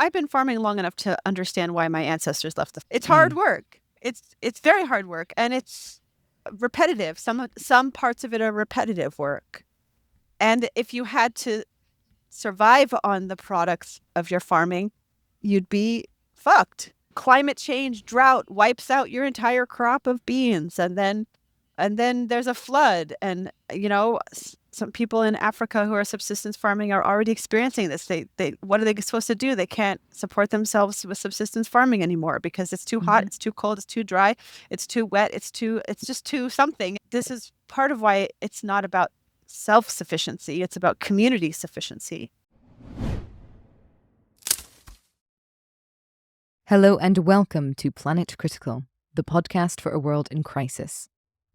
I've been farming long enough to understand why my ancestors left. It's hard work. It's very hard work, and it's repetitive. Some parts of it are repetitive work. And if you had to survive on the products of your farming, you'd be fucked. Climate change, drought wipes out your entire crop of beans, and then there's a flood. And some people in Africa who are subsistence farming are already experiencing this. They what are they supposed to do? They can't support themselves with subsistence farming anymore because it's too hot, it's too cold, it's too dry, it's too wet, it's just too something. This is part of why it's not about self-sufficiency, it's about community sufficiency. Hello and welcome to Planet Critical, the podcast for a world in crisis.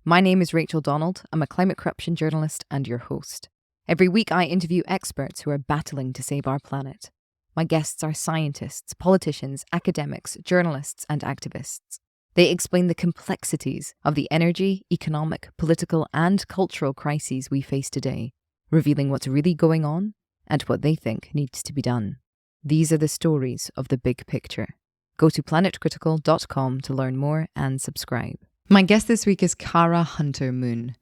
My name is Rachel Donald. I'm a climate corruption journalist and your host. Every week I interview experts who are battling to save our planet. My guests are scientists, politicians, academics, journalists and activists. They explain the complexities of the energy, economic, political and cultural crises we face today, revealing what's really going on and what they think needs to be done. These are the stories of the big picture. Go to planetcritical.com to learn more and subscribe. My guest this week is Cara Huntermoon.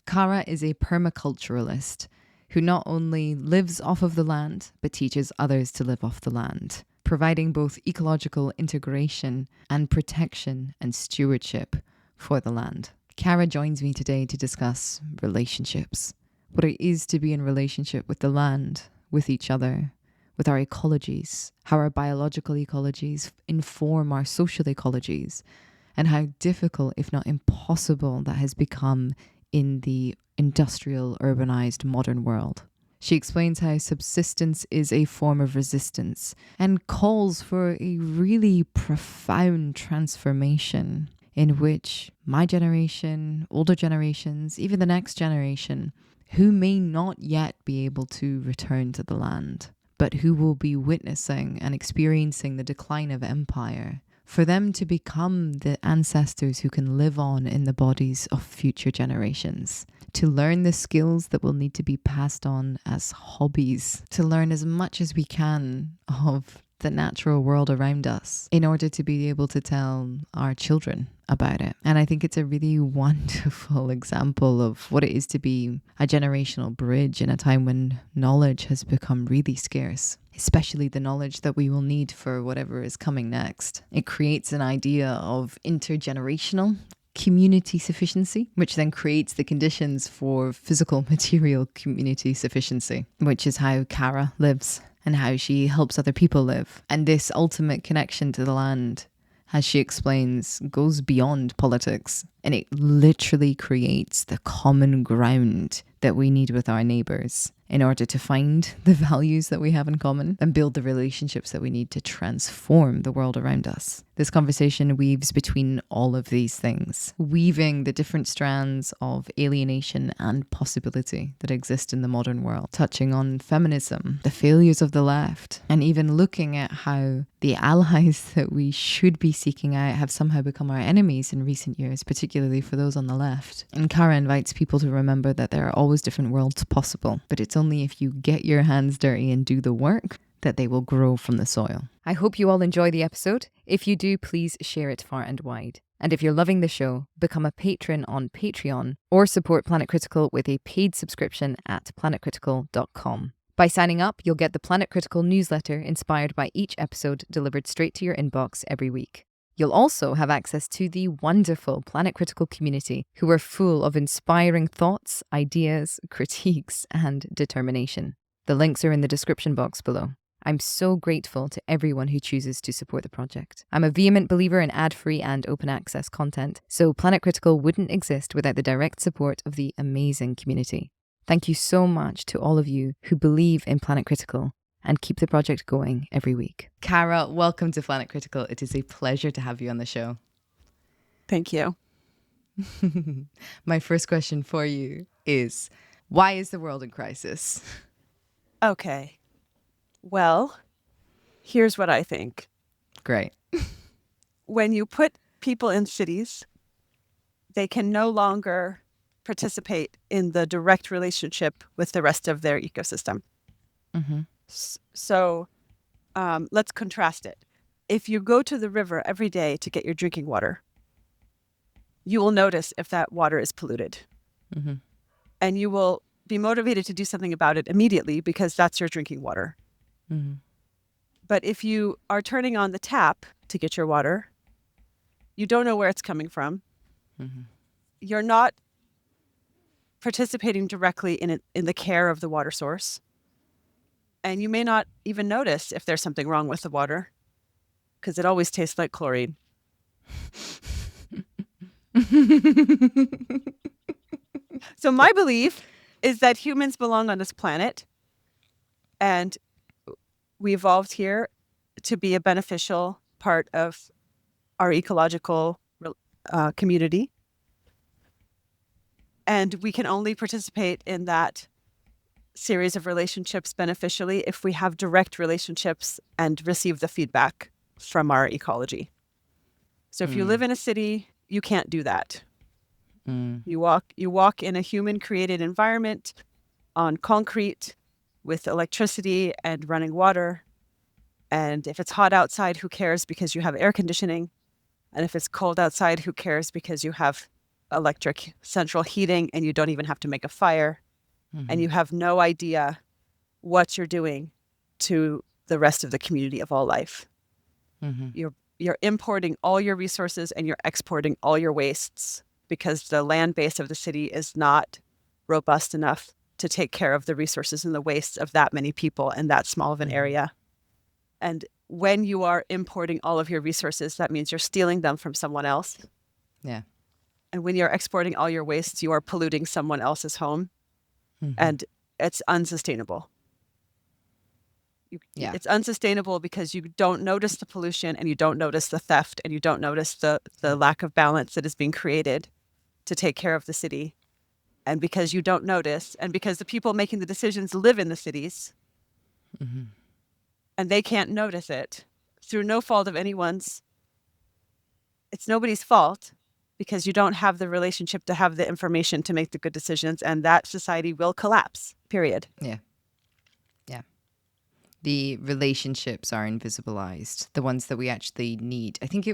Cara is a permaculturalist who not only lives off of the land, but teaches others to live off the land, providing both ecological integration and protection and stewardship for the land. Cara joins me today to discuss relationships, what it is to be in relationship with the land, with each other, with our ecologies, how our biological ecologies inform our social ecologies, and how difficult, if not impossible, that has become in the industrial, urbanized modern world. She explains how subsistence is a form of resistance and calls for a really profound transformation in which my generation, older generations, even the next generation, who may not yet be able to return to the land, but who will be witnessing and experiencing the decline of empire, for them to become the ancestors who can live on in the bodies of future generations, to learn the skills that will need to be passed on as hobbies, to learn as much as we can of the natural world around us in order to be able to tell our children about it. And I think it's a really wonderful example of what it is to be a generational bridge in a time when knowledge has become really scarce, especially the knowledge that we will need for whatever is coming next. It creates an idea of intergenerational community sufficiency, which then creates the conditions for physical material community sufficiency, which is how Cara lives and how she helps other people live. And this ultimate connection to the land, as she explains, goes beyond politics, and it literally creates the common ground that we need with our neighbours in order to find the values that we have in common and build the relationships that we need to transform the world around us. This conversation weaves between all of these things, weaving the different strands of alienation and possibility that exist in the modern world, touching on feminism, the failures of the left, and even looking at how the allies that we should be seeking out have somehow become our enemies in recent years, particularly for those on the left. And Cara invites people to remember that there are always different worlds possible, but it's only if you get your hands dirty and do the work that they will grow from the soil. I hope you all enjoy the episode. If you do, please share it far and wide. And if you're loving the show, become a patron on Patreon or support Planet Critical with a paid subscription at planetcritical.com. By signing up, you'll get the Planet Critical newsletter inspired by each episode delivered straight to your inbox every week. You'll also have access to the wonderful Planet Critical community who are full of inspiring thoughts, ideas, critiques, and determination. The links are in the description box below. I'm so grateful to everyone who chooses to support the project. I'm a vehement believer in ad-free and open access content, so Planet Critical wouldn't exist without the direct support of the amazing community. Thank you so much to all of you who believe in Planet Critical and keep the project going every week. Cara, welcome to Planet Critical. It is a pleasure to have you on the show. Thank you. My first question for you is, why is the world in crisis? Okay. Well, here's what I think. Great. When you put people in cities, they can no longer participate in the direct relationship with the rest of their ecosystem. Mm-hmm. So let's contrast it. If you go to the river every day to get your drinking water, you will notice if that water is polluted. Mm-hmm. And you will be motivated to do something about it immediately because that's your drinking water. Mm-hmm. But if you are turning on the tap to get your water, you don't know where it's coming from. Mm-hmm. You're not participating directly in the care of the water source. And you may not even notice if there's something wrong with the water because it always tastes like chlorine. So my belief is that humans belong on this planet and we evolved here to be a beneficial part of our ecological community. And we can only participate in that series of relationships beneficially if we have direct relationships and receive the feedback from our ecology. So if you live in a city, you can't do that. You walk in a human created environment on concrete with electricity and running water. And if it's hot outside, who cares because you have air conditioning? And if it's cold outside, who cares because you have electric central heating and you don't even have to make a fire. And you have no idea what you're doing to the rest of the community of all life. You're importing all your resources and you're exporting all your wastes because the land base of the city is not robust enough to take care of the resources and the wastes of that many people in that small of an area. And when you are importing all of your resources, that means you're stealing them from someone else. Yeah. And when you're exporting all your wastes, you are polluting someone else's home. And it's unsustainable. It's unsustainable because you don't notice the pollution and you don't notice the theft and you don't notice the lack of balance that is being created to take care of the city. And because you don't notice and because the people making the decisions live in the cities and they can't notice it through no fault of anyone's, it's nobody's fault because you don't have the relationship to have the information to make the good decisions and that society will collapse, period. Yeah. Yeah. The relationships are invisibilized, the ones that we actually need. I think I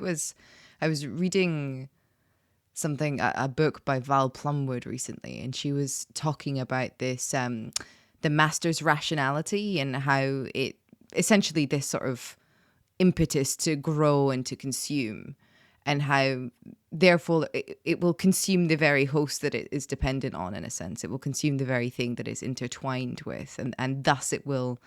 was reading something, a book by Val Plumwood recently, and she was talking about this, the master's rationality and how it essentially this sort of impetus to grow and to consume, and how therefore it will consume the very host that it is dependent on. In a sense, it will consume the very thing that is intertwined with, and thus it will,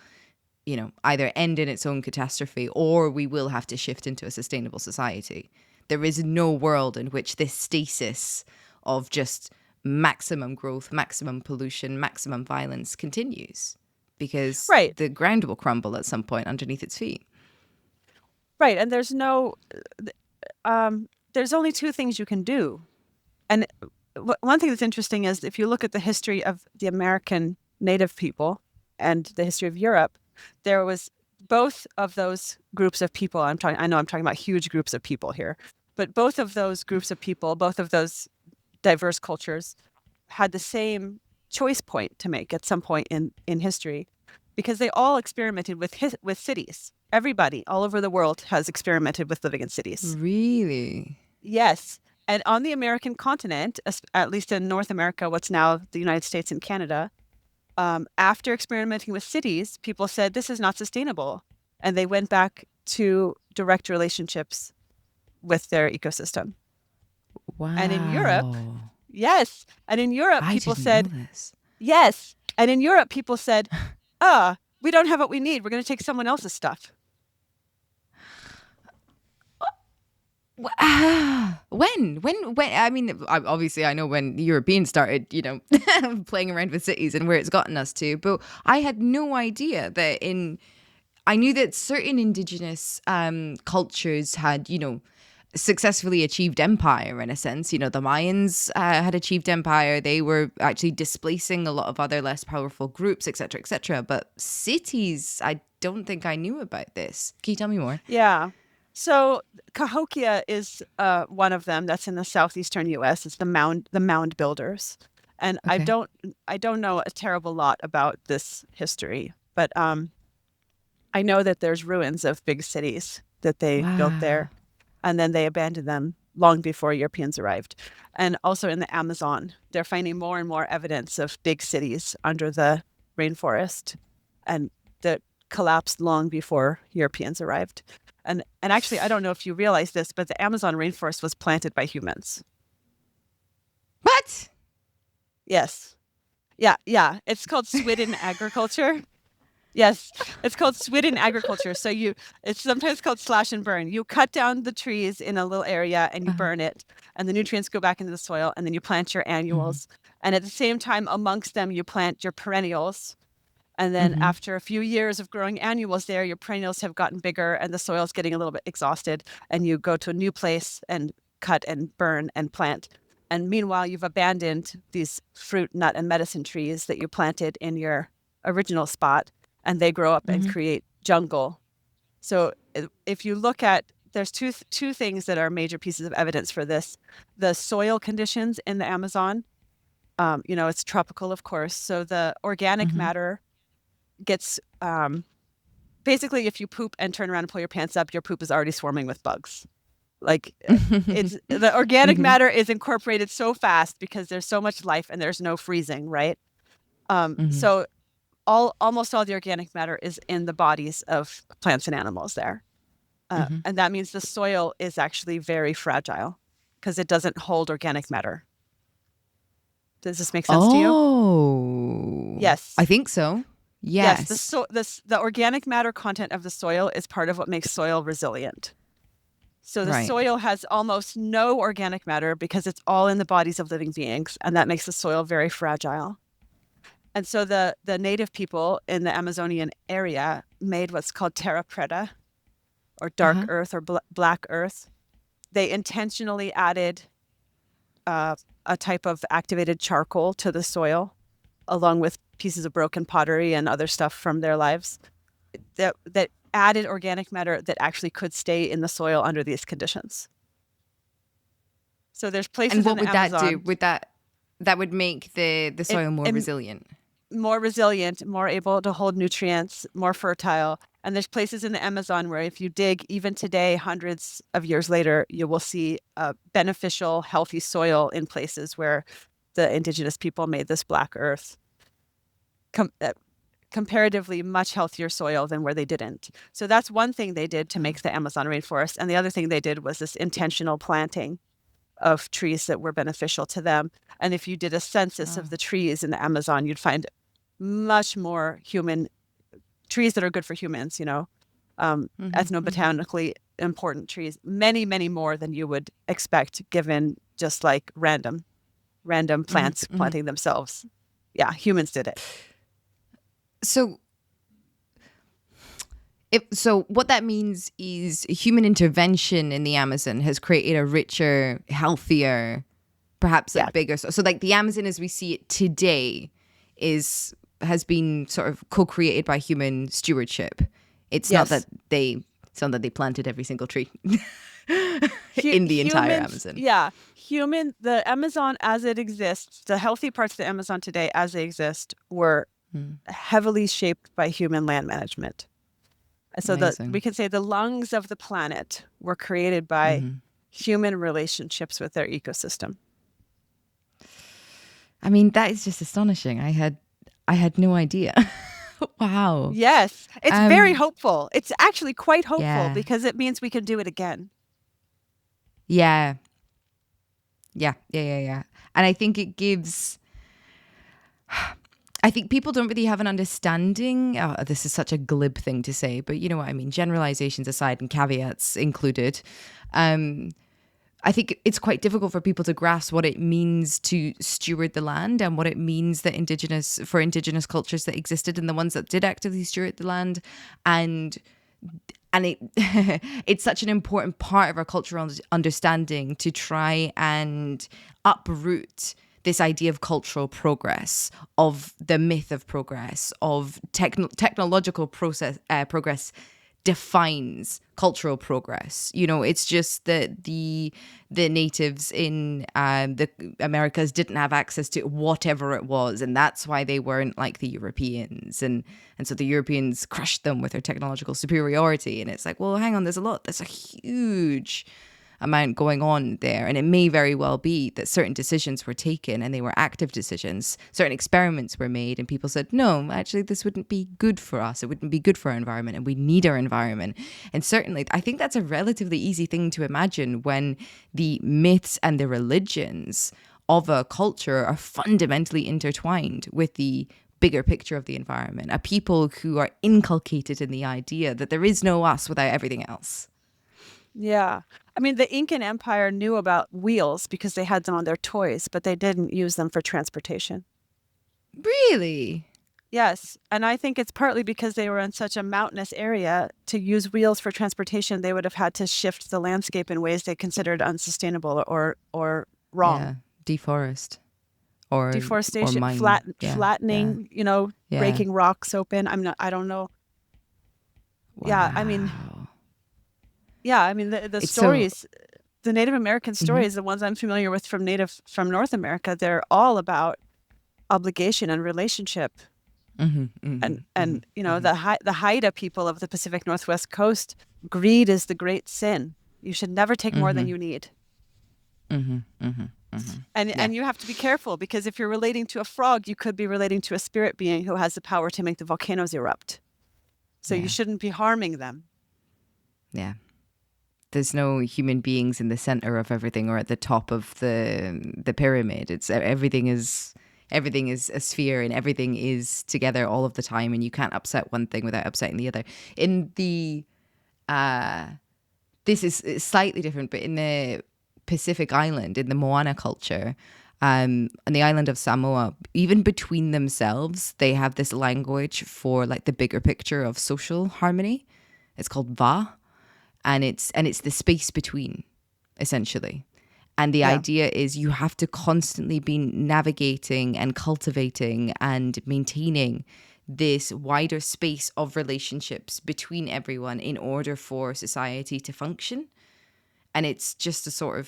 either end in its own catastrophe or we will have to shift into a sustainable society. There is no world in which this stasis of just maximum growth, maximum pollution, maximum violence continues, because Right. the ground will crumble at some point underneath its feet. Right. And there's only two things you can do. And one thing that's interesting is if you look at the history of the American native people and the history of Europe, there was both of those groups of people. I know I'm talking about huge groups of people here, but both of those groups of people, both of those diverse cultures had the same choice point to make at some point in history because they all experimented with cities. Everybody all over the world has experimented with living in cities. Really? Yes. And on the American continent, at least in North America, what's now the United States and Canada, after experimenting with cities, people said, this is not sustainable. And they went back to direct relationships with their ecosystem. Wow. And in Europe, yes. And in Europe, people said, know this. yes. And in Europe, people said, we don't have what we need. We're going to take someone else's stuff. When? I mean, obviously, I know when the Europeans started, playing around with cities and where it's gotten us to, but I had no idea that I knew that certain indigenous cultures had, successfully achieved empire in a sense. The Mayans had achieved empire. They were actually displacing a lot of other less powerful groups, etc., etc. But cities, I don't think I knew about this. Can you tell me more? Yeah. So Cahokia is one of them. That's in the southeastern U.S. It's the mound builders, and Okay. I don't know a terrible lot about this history, but I I know that there's ruins of big cities that they built Wow. there, and then they abandoned them long before Europeans arrived. And also in the Amazon, they're finding more and more evidence of big cities under the rainforest, and that collapsed long before Europeans arrived. And actually, I don't know if you realize this, but the Amazon rainforest was planted by humans. What? Yes. Yeah, yeah. It's called Swidden agriculture. Yes, it's called Swidden agriculture. So it's sometimes called slash and burn. You cut down the trees in a little area and you burn it, and the nutrients go back into the soil, and then you plant your annuals. And at the same time, amongst them, you plant your perennials. And then after a few years of growing annuals there, your perennials have gotten bigger and the soil's getting a little bit exhausted, and you go to a new place and cut and burn and plant. And meanwhile, you've abandoned these fruit, nut, and medicine trees that you planted in your original spot, and they grow up and create jungle. So if you look at, there's two things that are major pieces of evidence for this. The soil conditions in the Amazon, it's tropical, of course. So the organic matter gets, basically, if you poop and turn around and pull your pants up, your poop is already swarming with bugs. Like it's the organic matter is incorporated so fast because there's so much life and there's no freezing, right? So almost all the organic matter is in the bodies of plants and animals there. And that means the soil is actually very fragile because it doesn't hold organic matter. Does this make sense to you? Oh. Yes. I think so. Yes. The organic matter content of the soil is part of what makes soil resilient. So the soil has almost no organic matter because it's all in the bodies of living beings, and that makes the soil very fragile. And so the native people in the Amazonian area made what's called terra preta, or dark earth, or black earth. They intentionally added a type of activated charcoal to the soil, along with pieces of broken pottery and other stuff from their lives, that added organic matter that actually could stay in the soil under these conditions. So there's places in the Amazon. And what would that do? Would that would make the soil more resilient? More resilient, more able to hold nutrients, more fertile. And there's places in the Amazon where if you dig, even today, hundreds of years later, you will see beneficial, healthy soil in places where the indigenous people made this black earth. Comparatively much healthier soil than where they didn't. So that's one thing they did to make the Amazon rainforest. And the other thing they did was this intentional planting of trees that were beneficial to them. And if you did a census of the trees in the Amazon, you'd find much more human trees that are good for humans, ethnobotanically important trees, many, many more than you would expect given just like random plants planting themselves. Yeah, humans did it. So what that means is human intervention in the Amazon has created a richer, healthier, perhaps a bigger. So like the Amazon as we see it today has been sort of co-created by human stewardship. It's not that they planted every single tree in the entire Amazon. Yeah. The Amazon as it exists, the healthy parts of the Amazon today as they exist were heavily shaped by human land management. So we could say the lungs of the planet were created by human relationships with their ecosystem. I mean, that is just astonishing. I had no idea. Wow. Yes. It's very hopeful. It's actually quite hopeful because it means we can do it again. Yeah. And I think it gives... I think people don't really have an understanding. Oh, this is such a glib thing to say, but you know what I mean. Generalizations aside and caveats included. I think it's quite difficult for people to grasp what it means to steward the land and what it means that indigenous cultures that existed and the ones that did actively steward the land. And it it's such an important part of our cultural understanding to try and uproot this idea of cultural progress, of the myth of progress, of technological progress defines cultural progress. You know, it's just that the natives in the Americas didn't have access to whatever it was, and that's why they weren't like the Europeans, and so the Europeans crushed them with their technological superiority. And it's like, well, hang on, there's a huge amount going on there, and it may very well be that certain decisions were taken and they were active decisions. Certain experiments were made and people said, no, actually this wouldn't be good for us, it wouldn't be good for our environment, and we need our environment. And certainly I think that's a relatively easy thing to imagine when the myths and the religions of a culture are fundamentally intertwined with the bigger picture of the environment, a people who are inculcated in the idea that there is no us without everything else. Yeah. I mean, the Incan Empire knew about wheels because they had them on their toys, but they didn't use them for transportation. Really? Yes. And I think it's partly because they were in such a mountainous area. To use wheels for transportation, they would have had to shift the landscape in ways they considered unsustainable or wrong. Yeah. Deforest. Or Deforestation, mine. flattening, Yeah. breaking rocks open. I don't know. Wow. Yeah, I mean, the It's stories, the Native American Mhm. stories, the ones I'm familiar with from North America, they're all about obligation and relationship. And the Haida people of the Pacific Northwest coast, greed is the great sin. You should never take more than you need. And you have to be careful, because if you're relating to a frog, you could be relating to a spirit being who has the power to make the volcanoes erupt. So you shouldn't be harming them. Yeah. There's no human beings in the center of everything or at the top of the pyramid. It's everything is a sphere, and everything is together all of the time, and you can't upset one thing without upsetting the other. In the this is slightly different, but in the Pacific Island, in the Moana culture, on the island of Samoa, even between themselves, they have this language for like the bigger picture of social harmony. It's called Va, and it's the space between, essentially. And the idea is you have to constantly be navigating and cultivating and maintaining this wider space of relationships between everyone in order for society to function. And it's just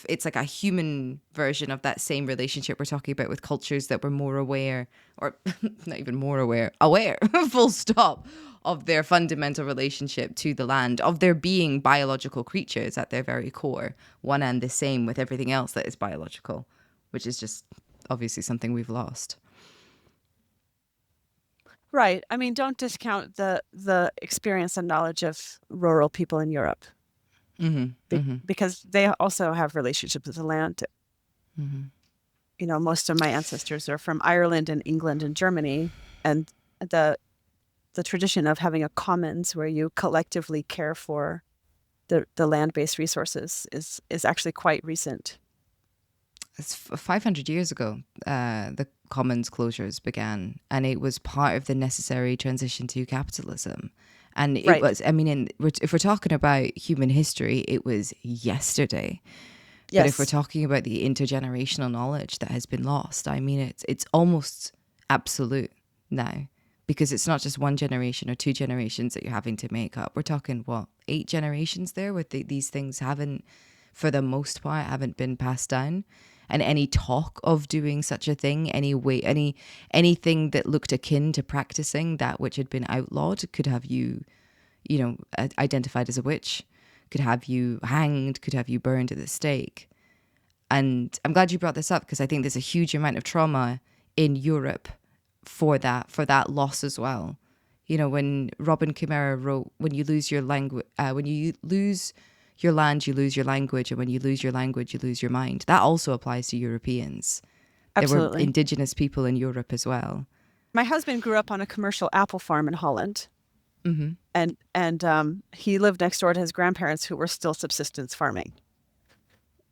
it's like a human version of that same relationship we're talking about with cultures that were more aware, or not even more aware, full stop, of their fundamental relationship to the land, of their being biological creatures at their very core, one and the same with everything else that is biological, which is just obviously something we've lost. Right. I mean, don't discount the experience and knowledge of rural people in Europe. Because they also have relationships with the land. Most of my ancestors are from Ireland and England and Germany, and the tradition of having a commons where you collectively care for the land-based resources is actually quite recent. It's 500 years ago, the commons closures began, and it was part of the necessary transition to capitalism. And it was, I mean, if we're talking about human history, it was yesterday. Yes. But if we're talking about the intergenerational knowledge that has been lost, I mean, it's almost absolute now, because it's not just one generation or two generations that you're having to make up. We're talking, 8 generations there where these things haven't, for the most part, haven't been passed down. And any talk of doing such a thing, anything that looked akin to practicing that which had been outlawed could have you, identified as a witch, could have you hanged, could have you burned at the stake. And I'm glad you brought this up, because I think there's a huge amount of trauma in Europe for that loss as well. When Robin Chimera wrote, when you lose your language, when you lose your land, you lose your language, and when you lose your language, you lose your mind. That also applies to Europeans. Absolutely. There were indigenous people in Europe as well. My husband grew up on a commercial apple farm in Holland. And he lived next door to his grandparents, who were still subsistence farming.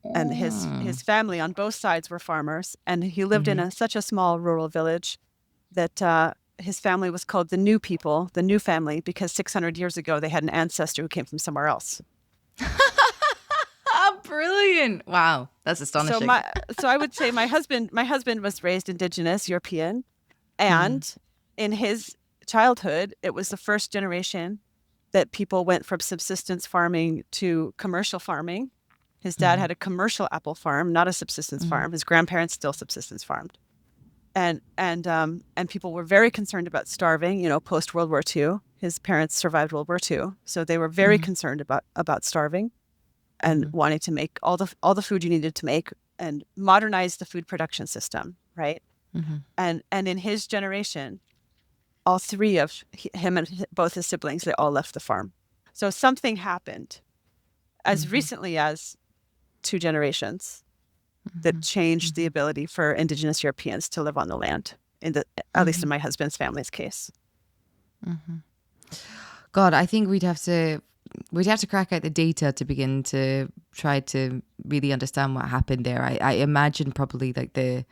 And his family on both sides were farmers. And he lived in such a small rural village that his family was called the New People, the New Family, because 600 years ago they had an ancestor who came from somewhere else. Brilliant! Wow, that's astonishing. So I would say my husband was raised indigenous European, and in his childhood, it was the first generation that people went from subsistence farming to commercial farming. His dad had a commercial apple farm, not a subsistence farm. His grandparents still subsistence farmed. And people were very concerned about starving, post World War II. His parents survived World War II. So they were very concerned about starving and wanting to make all the food you needed to make and modernize the food production system, right? And in his generation, all three of him and both his siblings, they all left the farm. So something happened as recently as 2 generations that changed the ability for indigenous Europeans to live on the land, at least in my husband's family's case. God, I think we'd have to crack out the data to begin to try to really understand what happened there. I imagine probably like the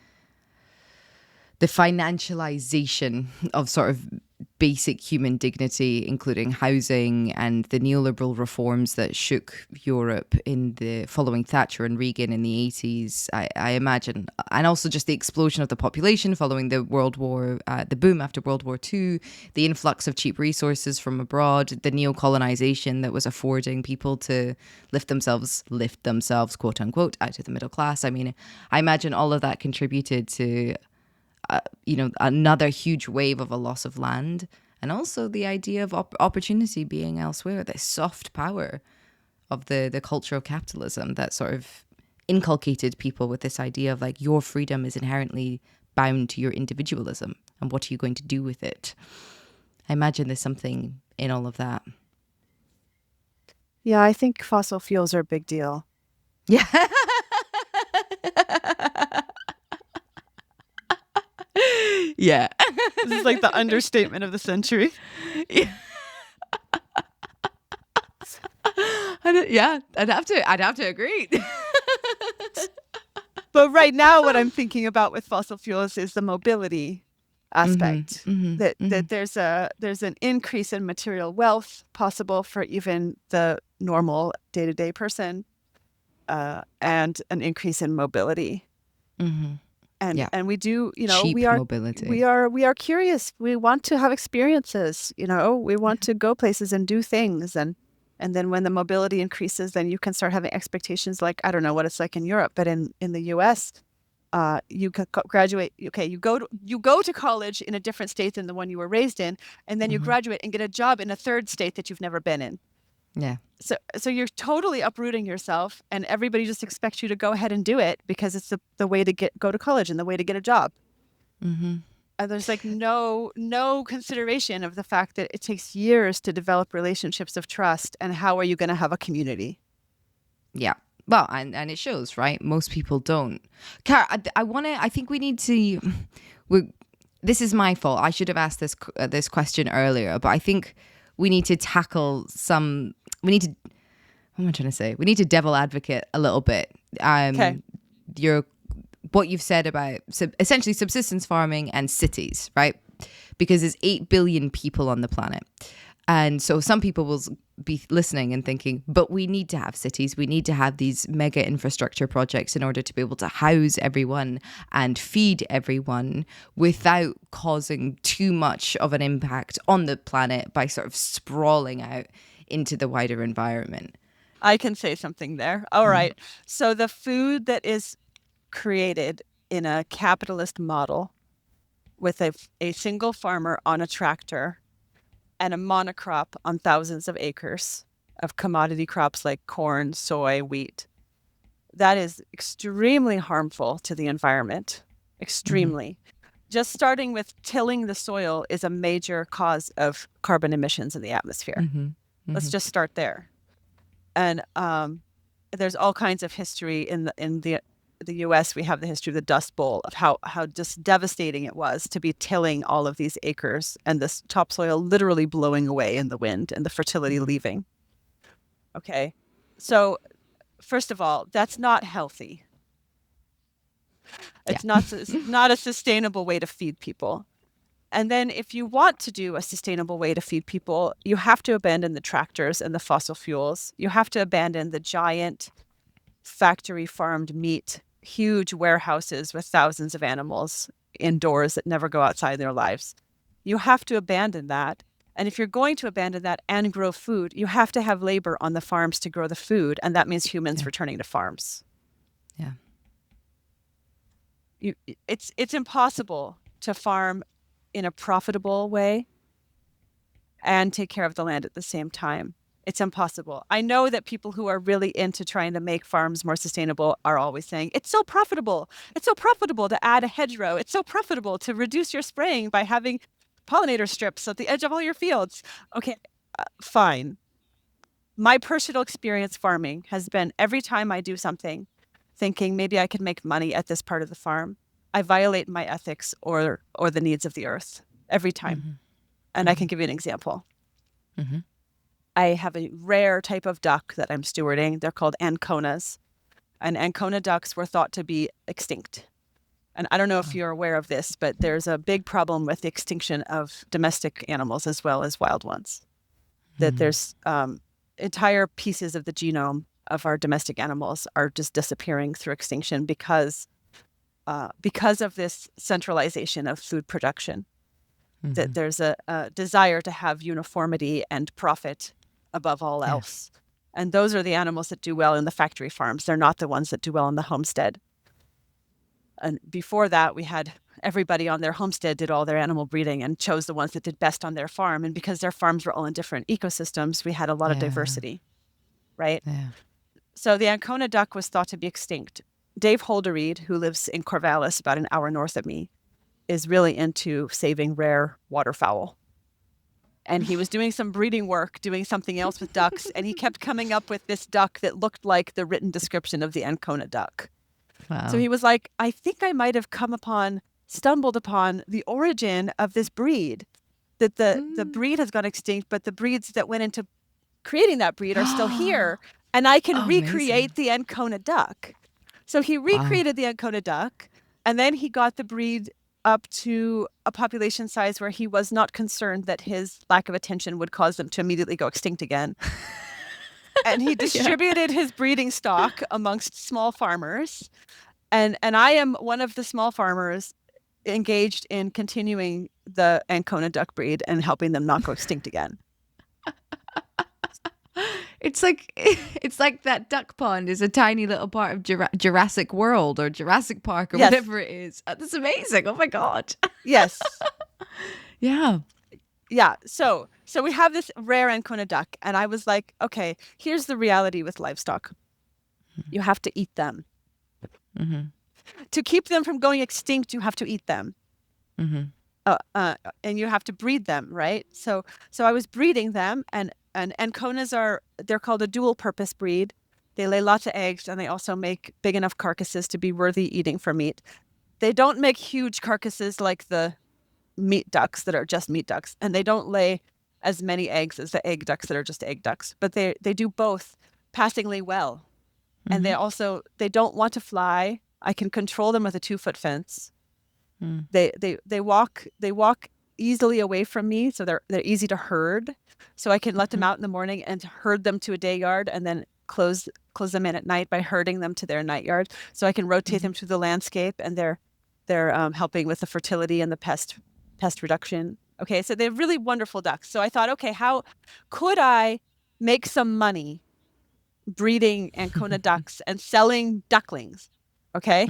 financialization of sort of basic human dignity, including housing, and the neoliberal reforms that shook Europe in the following Thatcher and Reagan in the 80s, I imagine. And also just the explosion of the population following the the boom after World War II, the influx of cheap resources from abroad, the neo-colonization that was affording people to lift themselves, quote unquote, out of the middle class. I mean, I imagine all of that contributed to another huge wave of a loss of land, and also the idea of opportunity being elsewhere, the soft power of the culture of capitalism that sort of inculcated people with this idea of like your freedom is inherently bound to your individualism, and what are you going to do with it? I imagine there's something in all of that. Yeah, I think fossil fuels are a big deal. Yeah. Yeah. This is like the understatement of the century. Yeah. I'd have to agree. But right now, what I'm thinking about with fossil fuels is the mobility aspect. That there's an increase in material wealth possible for even the normal day-to-day person, and an increase in mobility. And we do, cheap mobility. we are curious. We want to have experiences. We want to go places and do things. And then when the mobility increases, then you can start having expectations like, I don't know what it's like in Europe, but in the US, you can graduate. Okay, you go to college in a different state than the one you were raised in, and then you graduate and get a job in a third state that you've never been in. Yeah. So you're totally uprooting yourself, and everybody just expects you to go ahead and do it because it's the way to go to college and the way to get a job. And there's like no consideration of the fact that it takes years to develop relationships of trust, and how are you going to have a community? Yeah. Well, and it shows, right? Most people don't. Cara, I think we need to, this is my fault. I should have asked this question earlier, but I think we need to tackle what am I trying to say? We need to devil advocate a little bit. Okay. What you've said about essentially subsistence farming and cities, right? Because there's 8 billion people on the planet. And so some people will be listening and thinking, but we need to have cities. We need to have these mega infrastructure projects in order to be able to house everyone and feed everyone without causing too much of an impact on the planet by sort of sprawling out into the wider environment. I can say something there. All right. So the food that is created in a capitalist model with a single farmer on a tractor and a monocrop on thousands of acres of commodity crops like corn, soy, wheat, that is extremely harmful to the environment. Extremely. Just starting with tilling the soil is a major cause of carbon emissions in the atmosphere. Let's just start there. And there's all kinds of history in the U.S. We have the history of the Dust Bowl, of how just devastating it was to be tilling all of these acres and this topsoil literally blowing away in the wind and the fertility leaving. Okay, so first of all, that's not healthy. It's not a sustainable way to feed people. And then if you want to do a sustainable way to feed people, you have to abandon the tractors and the fossil fuels. You have to abandon the giant factory farmed meat, huge warehouses with thousands of animals indoors that never go outside their lives. You have to abandon that. And if you're going to abandon that and grow food, you have to have labor on the farms to grow the food. And that means humans returning to farms. Yeah. It's impossible to farm in a profitable way and take care of the land at the same time. It's impossible. I know that people who are really into trying to make farms more sustainable are always saying, it's so profitable. It's so profitable to add a hedgerow. It's so profitable to reduce your spraying by having pollinator strips at the edge of all your fields. Okay, fine. My personal experience farming has been every time I do something, thinking maybe I could make money at this part of the farm, I violate my ethics or the needs of the earth every time. And I can give you an example. I have a rare type of duck that I'm stewarding. They're called anconas. And ancona ducks were thought to be extinct. And I don't know if you're aware of this, but there's a big problem with the extinction of domestic animals as well as wild ones. That there's entire pieces of the genome of our domestic animals are just disappearing through extinction because of this centralization of food production. That there's a desire to have uniformity and profit above all else. And those are the animals that do well in the factory farms. They're not the ones that do well in the homestead. And before that, we had everybody on their homestead did all their animal breeding and chose the ones that did best on their farm. And because their farms were all in different ecosystems, we had a lot of diversity, right? Yeah. So the Ancona duck was thought to be extinct. Dave Holderried, who lives in Corvallis, about an hour north of me, is really into saving rare waterfowl. And he was doing some breeding work, doing something else with ducks, and he kept coming up with this duck that looked like the written description of the Ancona duck. Wow. So he was like, I think I might have stumbled upon the origin of this breed, that the breed has gone extinct, but the breeds that went into creating that breed are still here, and I can recreate the Ancona duck. So he recreated the Ancona duck, and then he got the breed up to a population size where he was not concerned that his lack of attention would cause them to immediately go extinct again. And he distributed his breeding stock amongst small farmers. And I am one of the small farmers engaged in continuing the Ancona duck breed and helping them not go extinct again. It's like that duck pond is a tiny little part of Jurassic World or Jurassic Park or whatever it is. That's amazing. Oh my God. Yes. Yeah. Yeah. So we have this rare Ancona duck, and I was like, okay, here's the reality with livestock. You have to eat them. To keep them from going extinct, you have to eat them. And you have to breed them, right? So I was breeding them, and Anconas they're called a dual purpose breed. They lay lots of eggs, and they also make big enough carcasses to be worthy eating for meat. They don't make huge carcasses like the meat ducks that are just meat ducks, and they don't lay as many eggs as the egg ducks that are just egg ducks, but they do both passingly well. And they don't want to fly. I can control them with a 2-foot fence. They walk easily away from me, so they're easy to herd. So I can let them out in the morning and herd them to a day yard, and then close them in at night by herding them to their night yard. So I can rotate them through the landscape, and they're helping with the fertility and the pest reduction. Okay, so they're really wonderful ducks. So I thought, okay, how could I make some money breeding Ancona ducks and selling ducklings? Okay.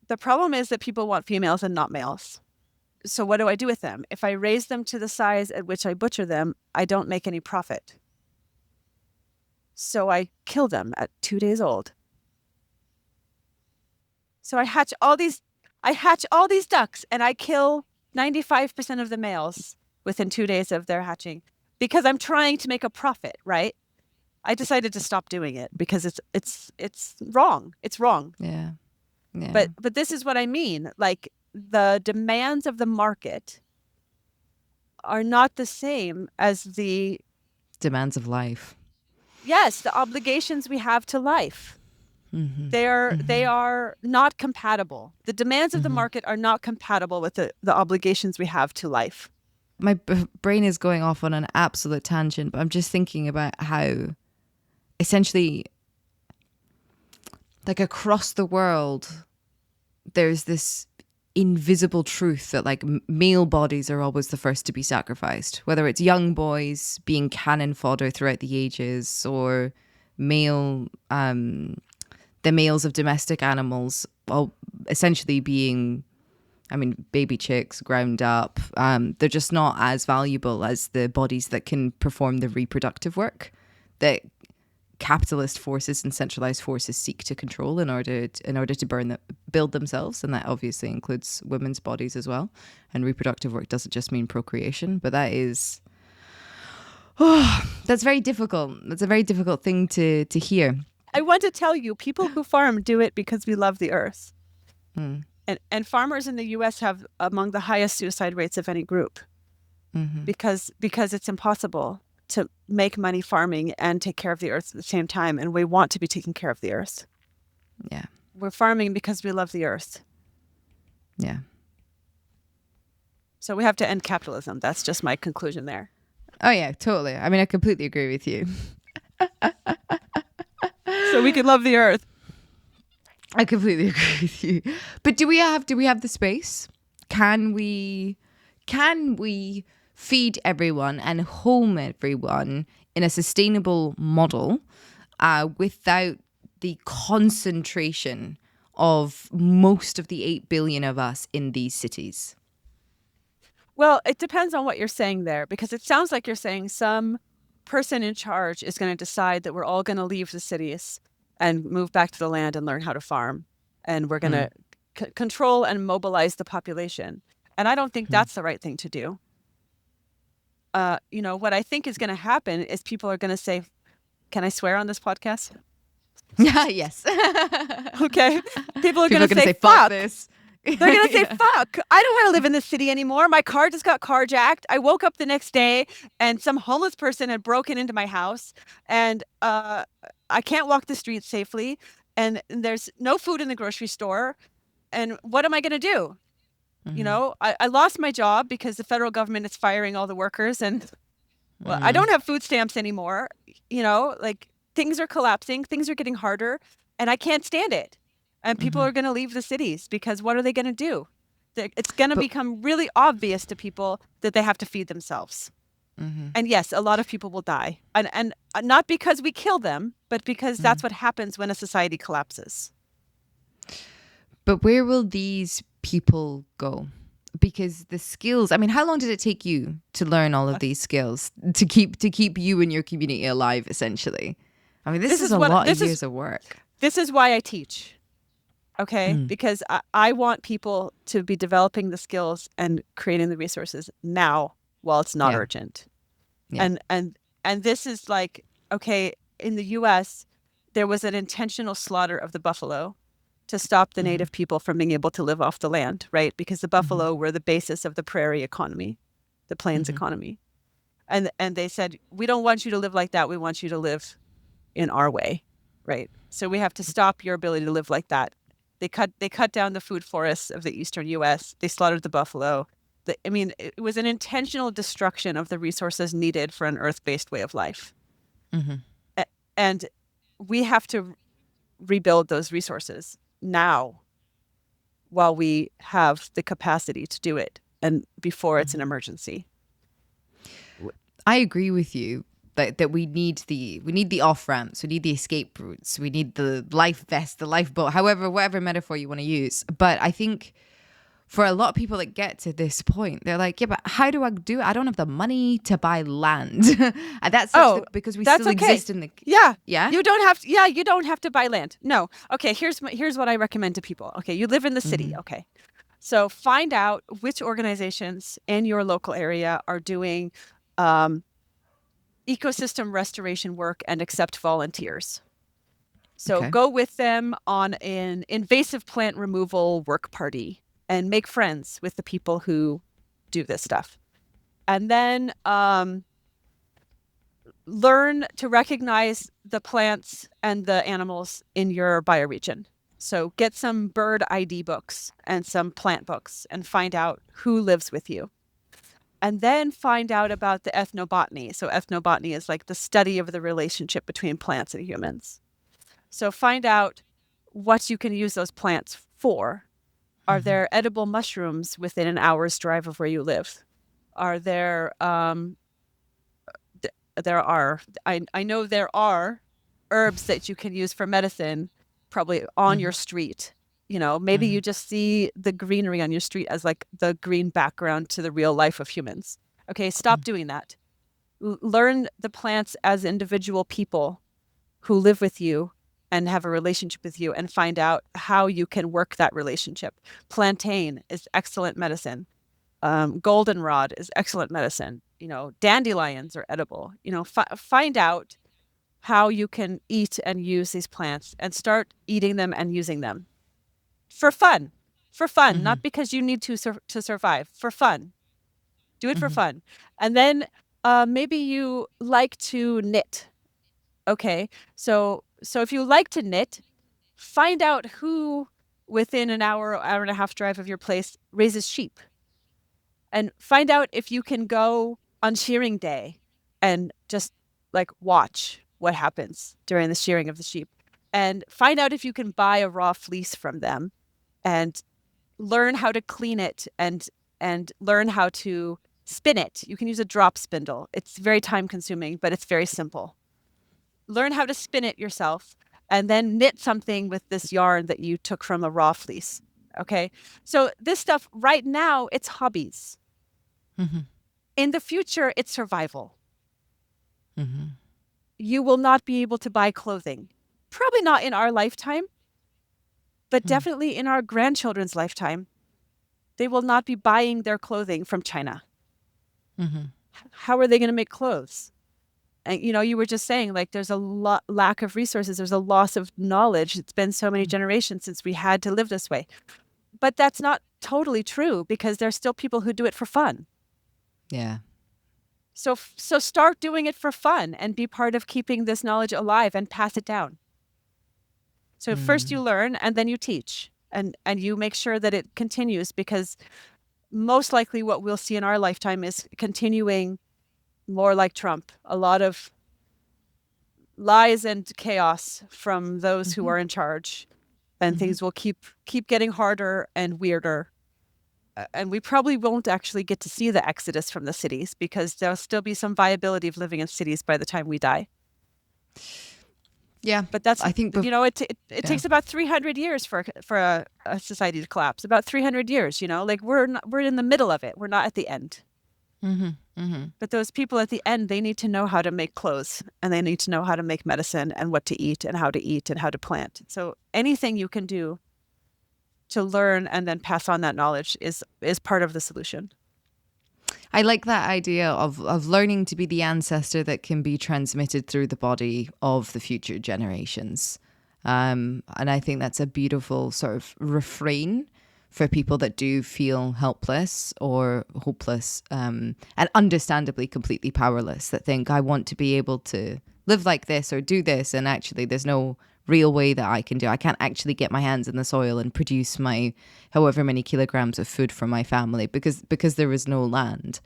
The problem is that people want females and not males. So what do I do with them? If I raise them to the size at which I butcher them, I don't make any profit. So I kill them at 2 days old. So I hatch all these ducks, and I kill 95% of the males within 2 days of their hatching because I'm trying to make a profit, right? I decided to stop doing it because it's wrong. It's wrong. Yeah. But this is what I mean. Like, the demands of the market are not the same as the demands of life. Yes, the obligations we have to life. They are not compatible. The demands of the market are not compatible with the obligations we have to life. My brain is going off on an absolute tangent, but I'm just thinking about how essentially, like, across the world, there's this invisible truth that like male bodies are always the first to be sacrificed, whether it's young boys being cannon fodder throughout the ages, or male the males of domestic animals all essentially being, I mean, baby chicks ground up. They're just not as valuable as the bodies that can perform the reproductive work that capitalist forces and centralized forces seek to control in order to build themselves, and that obviously includes women's bodies as well. And reproductive work doesn't just mean procreation, but that is that's very difficult. That's a very difficult thing to hear. I want to tell you, people who farm do it because we love the earth. And farmers in the U.S. have among the highest suicide rates of any group, because it's impossible to make money farming and take care of the earth at the same time. And we want to be taking care of the earth. Yeah. We're farming because we love the earth. Yeah. So we have to end capitalism. That's just my conclusion there. Oh, yeah, totally. I mean, I completely agree with you. So we can love the earth. I completely agree with you. But do we have the space? Can we feed everyone and home everyone in a sustainable model without the concentration of most of the 8 billion of us in these cities? Well, it depends on what you're saying there, because it sounds like you're saying some person in charge is going to decide that we're all going to leave the cities and move back to the land and learn how to farm. And we're going to control and mobilize the population. And I don't think that's the right thing to do. What I think is going to happen is people are going to say, can I swear on this podcast? Yes. Okay. People are going to say, fuck this. They're going to say, fuck, I don't want to live in this city anymore. My car just got carjacked. I woke up the next day and some homeless person had broken into my house, and I can't walk the streets safely, and there's no food in the grocery store. And what am I going to do? I lost my job because the federal government is firing all the workers, and I don't have food stamps anymore. Like, things are collapsing, things are getting harder, and I can't stand it. And people are going to leave the cities, because what are they going to do? It's going to become really obvious to people that they have to feed themselves. And yes, a lot of people will die. And not because we kill them, but because that's what happens when a society collapses. But where will these people go? Because the skills, I mean, how long did it take you to learn all of these skills to keep you and your community alive, essentially? I mean, this is a lot of years of work. This is why I teach. Okay, because I want people to be developing the skills and creating the resources now while it's not urgent. Yeah. And this is like, okay, in the US, there was an intentional slaughter of the buffalo to stop the native people from being able to live off the land, right? Because the buffalo were the basis of the prairie economy, the plains economy. And they said, we don't want you to live like that. We want you to live in our way, right? So we have to stop your ability to live like that. They cut down the food forests of the eastern U.S. They slaughtered the buffalo. It was an intentional destruction of the resources needed for an earth-based way of life. And we have to rebuild those resources now while we have the capacity to do it, and before it's an emergency. I agree with you that we need the off ramps, we need the escape routes, we need the life vest, the lifeboat, whatever metaphor you want to use. But I think for a lot of people that get to this point, they're like, yeah, but how do I do it? I don't have the money to buy land. And that's because we still exist in the you don't have to buy land. No. Okay, here's what I recommend to people. Okay, you live in the city. Okay, so find out which organizations in your local area are doing ecosystem restoration work and accept volunteers. So go with them on an invasive plant removal work party and make friends with the people who do this stuff. And then learn to recognize the plants and the animals in your bioregion. So get some bird ID books and some plant books and find out who lives with you. And then find out about the ethnobotany. So ethnobotany is like the study of the relationship between plants and humans. So find out what you can use those plants for. Are there edible mushrooms within an hour's drive of where you live? Are there there are I know there are herbs that you can use for medicine probably on your street. You know, maybe you just see the greenery on your street as like the green background to the real life of humans. Okay, stop doing that. Learn the plants as individual people who live with you and have a relationship with you and find out how you can work that relationship. Plantain is excellent medicine. Goldenrod is excellent medicine. You know, dandelions are edible. You know, find out how you can eat and use these plants and start eating them and using them for fun. For fun, not because you need to survive. For fun. Do it for fun. And then maybe you like to knit. Okay. So if you like to knit, find out who within an hour and a half drive of your place raises sheep. And find out if you can go on shearing day and just like watch what happens during the shearing of the sheep. And find out if you can buy a raw fleece from them and learn how to clean it and learn how to spin it. You can use a drop spindle. It's very time consuming, but it's very simple. Learn how to spin it yourself and then knit something with this yarn that you took from a raw fleece. Okay. So this stuff right now, it's hobbies. In the future, it's survival. You will not be able to buy clothing. Probably not in our lifetime, but definitely in our grandchildren's lifetime. They will not be buying their clothing from China. How are they going to make clothes? And, you know, you were just saying, like, there's a lack of resources. There's a loss of knowledge. It's been so many generations since we had to live this way. But that's not totally true because there's still people who do it for fun. Yeah. So start doing it for fun and be part of keeping this knowledge alive and pass it down. So first you learn and then you teach and you make sure that it continues, because most likely what we'll see in our lifetime is continuing more like Trump, a lot of lies and chaos from those who are in charge, and things will keep getting harder and weirder. And we probably won't actually get to see the exodus from the cities because there'll still be some viability of living in cities by the time we die. Yeah. But that's, I think, you know, it takes about 300 years for a society to collapse. About 300 years, you know, like we're in the middle of it. We're not at the end. But those people at the end, they need to know how to make clothes and they need to know how to make medicine and what to eat and how to plant. So anything you can do to learn and then pass on that knowledge is part of the solution. I like that idea of learning to be the ancestor that can be transmitted through the body of the future generations. And I think that's a beautiful sort of refrain for people that do feel helpless or hopeless, and understandably completely powerless, that think, I want to be able to live like this or do this, and actually there's no real way that I can do. I can't actually get my hands in the soil and produce my however many kilograms of food for my family because there is no land.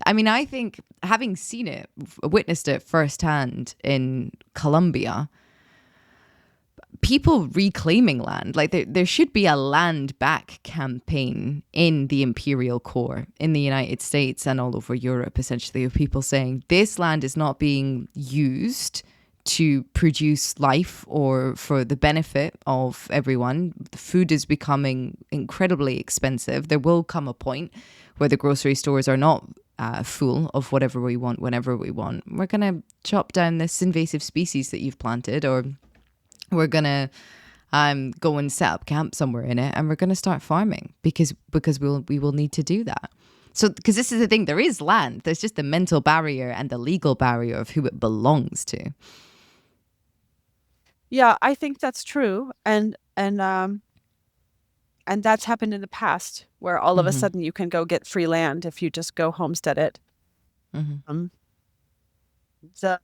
I mean, I think having seen it, witnessed it firsthand in Colombia, people reclaiming land, like there should be a land back campaign in the imperial core in the United States and all over Europe, essentially, of people saying this land is not being used to produce life or for the benefit of everyone. The food is becoming incredibly expensive. There will come a point where the grocery stores are not full of whatever we want whenever we want. We're going to chop down this invasive species that you've planted, or we're going to go and set up camp somewhere in it, and we're going to start farming because we will need to do that. So, because this is the thing, there is land. There's just the mental barrier and the legal barrier of who it belongs to. Yeah, I think that's true. And that's happened in the past where all of a sudden you can go get free land if you just go homestead it. The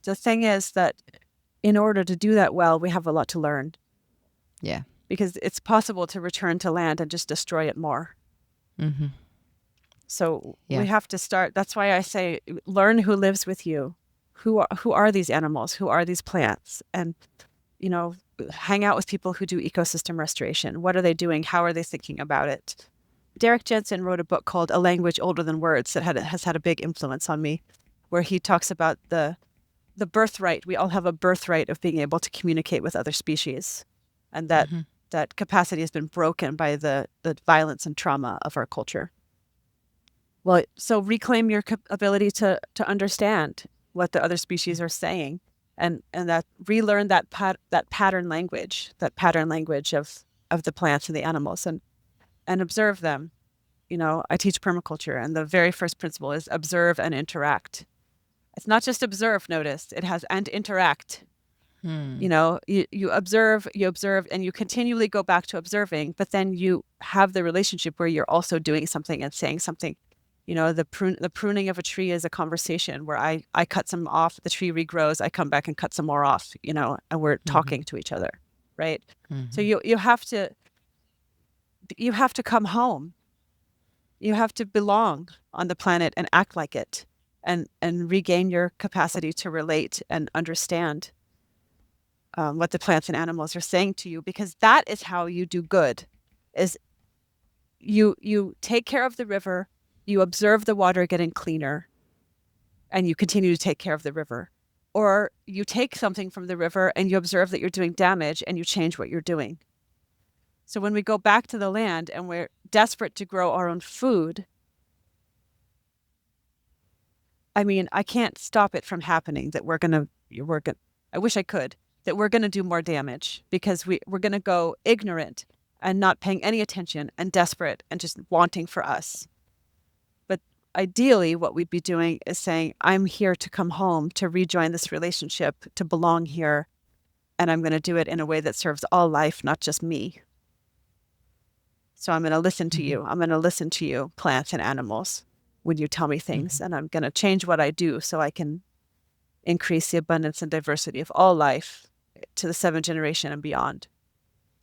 thing is that in order to do that well, we have a lot to learn. Yeah. Because it's possible to return to land and just destroy it more. So we have to start. That's why I say, learn who lives with you. Who are these animals? Who are these plants? And hang out with people who do ecosystem restoration. What are they doing? How are they thinking about it? Derek Jensen wrote a book called A Language Older Than Words that has had a big influence on me, where he talks about the birthright. We all have a birthright of being able to communicate with other species, and that capacity has been broken by the violence and trauma of our culture. Well, so reclaim your ability to understand what the other species are saying, and that relearn that pattern language of the plants and the animals, and observe them. I teach permaculture, and the very first principle is observe and interact. It's not just observe, notice, it has and interact. You observe, and you continually go back to observing, but then you have the relationship where you're also doing something and saying something. The pruning of a tree is a conversation where I cut some off, the tree regrows, I come back and cut some more off, and we're talking to each other, right? So you have to come home. You have to belong on the planet and act like it, and regain your capacity to relate and understand what the plants and animals are saying to you, because that is how you do good. Is you take care of the river, you observe the water getting cleaner, and you continue to take care of the river. Or you take something from the river and you observe that you're doing damage and you change what you're doing. So when we go back to the land and we're desperate to grow our own food, I mean, I can't stop it from happening that I wish I could, that we're going to do more damage because we're going to go ignorant and not paying any attention and desperate and just wanting for us. But ideally, what we'd be doing is saying, I'm here to come home, to rejoin this relationship, to belong here. And I'm going to do it in a way that serves all life, not just me. So I'm going to listen to you. I'm going to listen to you, plants and animals, when you tell me things. And I'm going to change what I do so I can increase the abundance and diversity of all life to the 7th generation and beyond.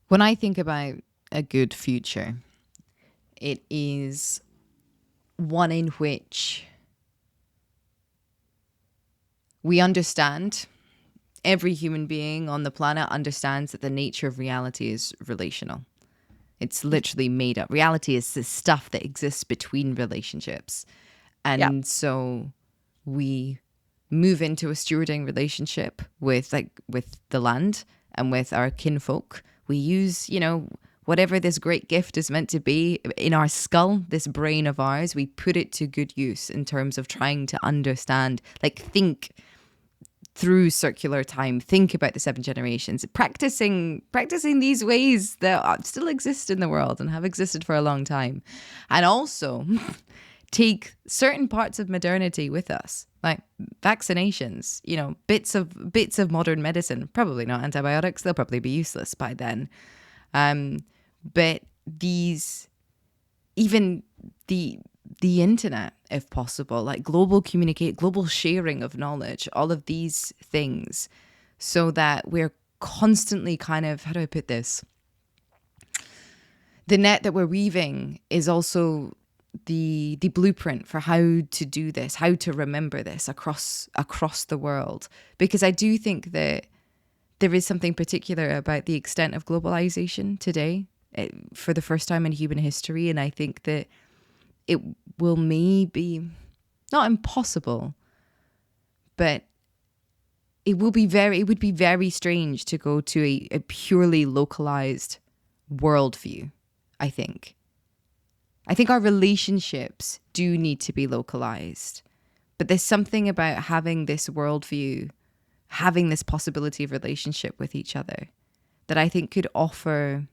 When I think about a good future, it is one in which we understand, every human being on the planet understands that the nature of reality is relational. It's literally made up. Reality is the stuff that exists between relationships. And so we move into a stewarding relationship with the land and with our kinfolk. We use, whatever this great gift is meant to be in our skull, this brain of ours, we put it to good use in terms of trying to understand, think through circular time, think about the 7 generations, practicing these ways that still exist in the world and have existed for a long time. And also take certain parts of modernity with us, like vaccinations, bits of modern medicine, probably not antibiotics, they'll probably be useless by then. But even the internet, if possible, like global sharing of knowledge, all of these things, so that we're constantly kind of, how do I put this? The net that we're weaving is also the blueprint for how to do this, how to remember this across the world. Because I do think that there is something particular about the extent of globalization today, for the first time in human history. And I think that it will maybe not impossible, but it would be very strange to go to a purely localized worldview. I think our relationships do need to be localized, but there's something about having this worldview, having this possibility of relationship with each other, that I think could offer,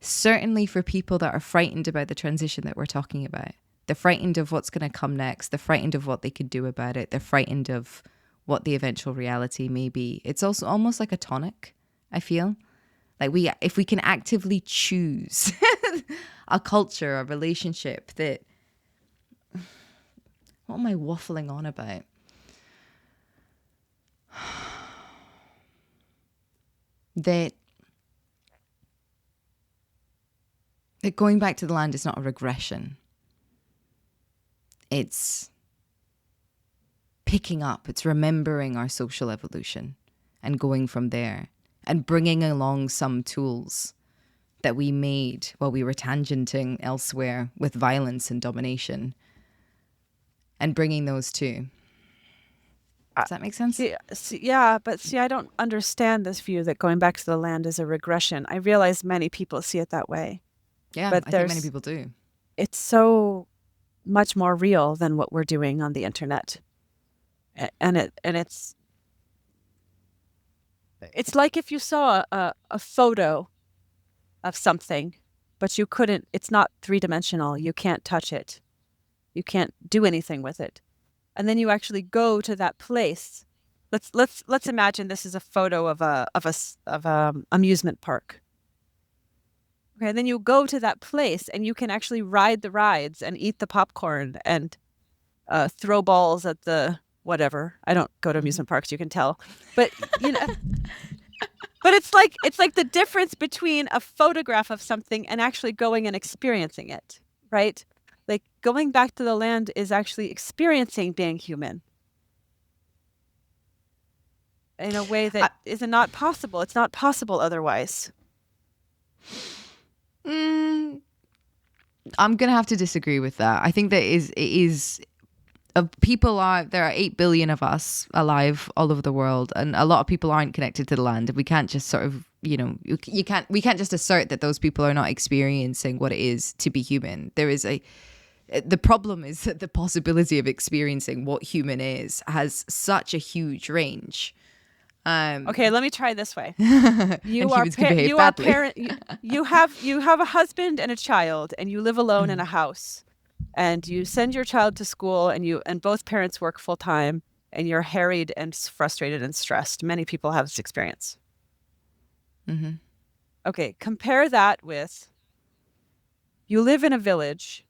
certainly for people that are frightened about the transition that we're talking about. They're frightened of what's going to come next. They're frightened of what they could do about it. They're frightened of what the eventual reality may be. It's also almost like a tonic, I feel. If we can actively choose a culture, a relationship that... What am I waffling on about? That going back to the land is not a regression. It's picking up, it's remembering our social evolution. and going from there and bringing along some tools that we made while we were tangenting elsewhere with violence and domination and bringing those too. Does that make sense? But I don't understand this view that going back to the land is a regression. I realize many people see it that way. Yeah, but I think many people do. It's so much more real than what we're doing on the internet. And it's like if you saw a photo of something, but you couldn't, it's not three-dimensional. You can't touch it. You can't do anything with it. And then you actually go to that place. Let's imagine this is a photo of a amusement park. Okay, and then you go to that place and you can actually ride the rides and eat the popcorn and throw balls at the whatever. I don't go to amusement parks, you can tell. But but it's like the difference between a photograph of something and actually going and experiencing it, right? Like going back to the land is actually experiencing being human in a way that is not possible. It's not possible otherwise. I'm going to have to disagree with that. I think there are 8 billion of us alive all over the world, and a lot of people aren't connected to the land. We can't just sort of, we can't just assert that those people are not experiencing what it is to be human. The problem is that the possibility of experiencing what human is has such a huge range. Okay, let me try this way. You have a husband and a child, and you live alone in a house, and you send your child to school, and both parents work full time, and you're harried and frustrated and stressed. Many people have this experience. Mm-hmm. Okay, compare that with you live in a village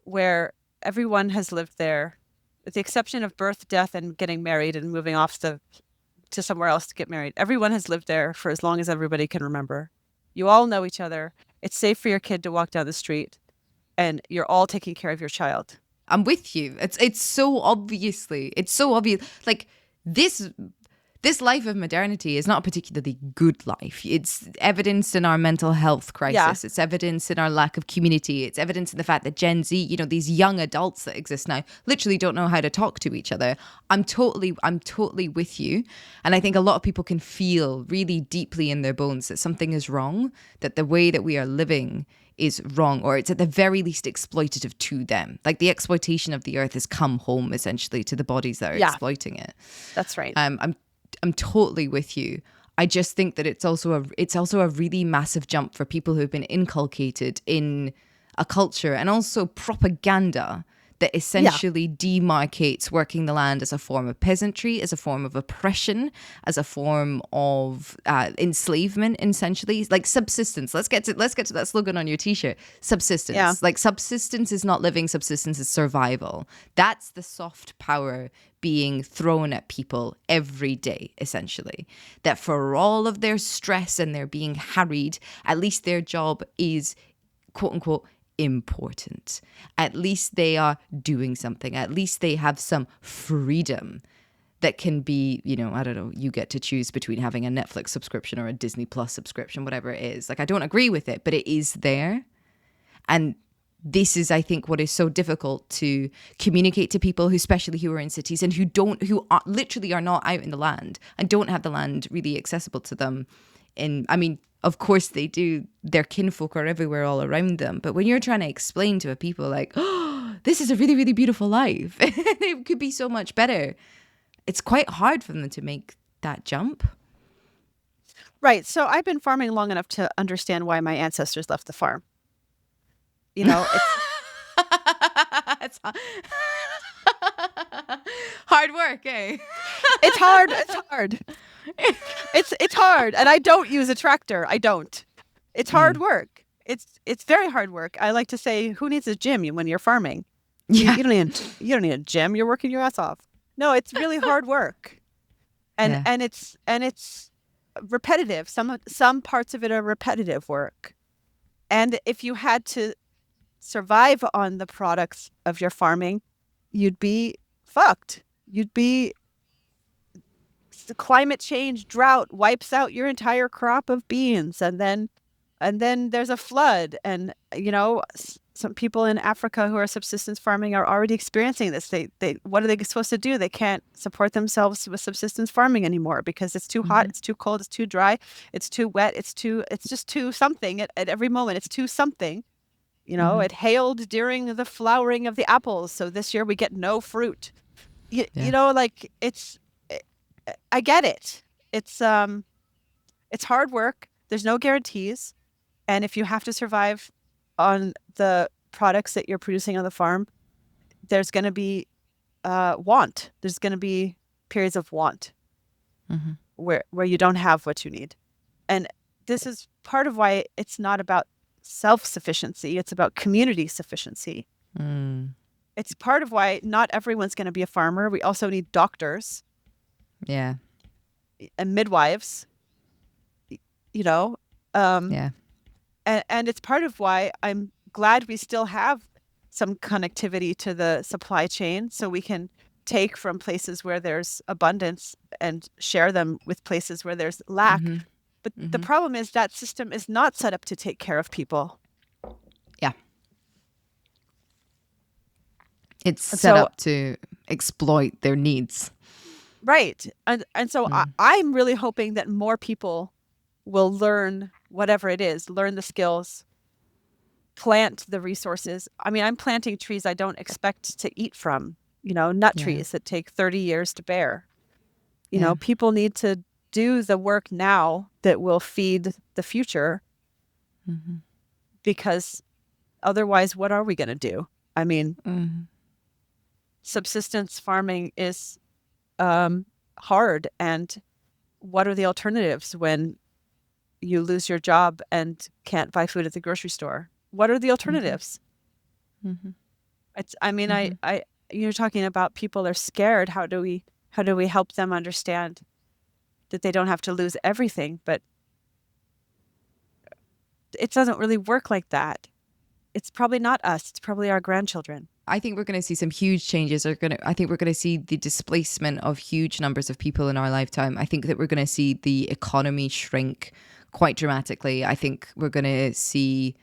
where everyone has lived there, with the exception of birth, death, and getting married and moving off to somewhere else to get married. Everyone has lived there for as long as everybody can remember. You all know each other. It's safe for your kid to walk down the street, and you're all taking care of your child. I'm with you. It's so obvious. Like this life of modernity is not a particularly good life. It's evidenced in our mental health crisis. Yeah. It's evidenced in our lack of community. It's evidenced in the fact that Gen Z, these young adults that exist now, literally don't know how to talk to each other. I'm totally with you. And I think a lot of people can feel really deeply in their bones that something is wrong, that the way that we are living is wrong, or it's at the very least exploitative to them. Like the exploitation of the earth has come home essentially to the bodies that are exploiting it. That's right. I'm totally with you. I just think that it's also a really massive jump for people who have been inculcated in a culture and also propaganda that essentially demarcates working the land as a form of peasantry, as a form of oppression, as a form of enslavement, essentially, like subsistence. Let's get to that slogan on your t-shirt. Subsistence. Yeah. Like subsistence is not living, subsistence is survival. That's the soft power being thrown at people every day, essentially. That for all of their stress and their being harried, at least their job is, quote unquote, important. At least they are doing something. At least they have some freedom that can be, I don't know, you get to choose between having a Netflix subscription or a Disney Plus subscription, whatever it is. Like, I don't agree with it, but it is there. And this is, I think, what is so difficult to communicate to people, especially who are in cities and who literally are not out in the land and don't have the land really accessible to them. Of course they do. Their kinfolk are everywhere all around them. But when you're trying to explain to a people like, oh, this is a really, really beautiful life. It could be so much better. It's quite hard for them to make that jump. Right. So I've been farming long enough to understand why my ancestors left the farm. It's hard work, eh? It's hard. It's hard. And I don't use a tractor. I don't. It's hard work. It's very hard work. I like to say, who needs a gym when you're farming? Yeah. You don't need a gym. You're working your ass off. No, it's really hard work. And it's repetitive. Some parts of it are repetitive work. And if you had to survive on the products of your farming, you'd be fucked. You'd be the climate change, drought wipes out your entire crop of beans, and then there's a flood, and some people in Africa who are subsistence farming are already experiencing this. They what are they supposed to do? They can't support themselves with subsistence farming anymore because it's too hot, it's too cold, it's too dry, it's too wet, it's just too something at every moment. It's too something. It hailed during the flowering of the apples, so this year we get no fruit. Like I get it. It's hard work. There's no guarantees. And if you have to survive on the products that you're producing on the farm, there's going to be want. There's going to be periods of want where you don't have what you need. And this is part of why it's not about self-sufficiency. It's about community sufficiency. It's part of why not everyone's going to be a farmer. We also need doctors. Yeah. And midwives. Yeah. And it's part of why I'm glad we still have some connectivity to the supply chain, so we can take from places where there's abundance and share them with places where there's lack. But the problem is that system is not set up to take care of people. Yeah. It's set up to exploit their needs. Right. And so I'm really hoping that more people will learn whatever it is, learn the skills, plant the resources. I mean, I'm planting trees I don't expect to eat from, nut trees that take 30 years to bear. People need to do the work now that will feed the future, because otherwise, what are we going to do? I mean, subsistence farming is hard. And what are the alternatives when you lose your job and can't buy food at the grocery store? What are the alternatives? You're talking about people are scared. How do we help them understand that they don't have to lose everything? But it doesn't really work like that. It's probably not us. It's probably our grandchildren. I think we're going to see some huge changes. I think we're going to see the displacement of huge numbers of people in our lifetime. I think that we're going to see the economy shrink quite dramatically. I think we're going to see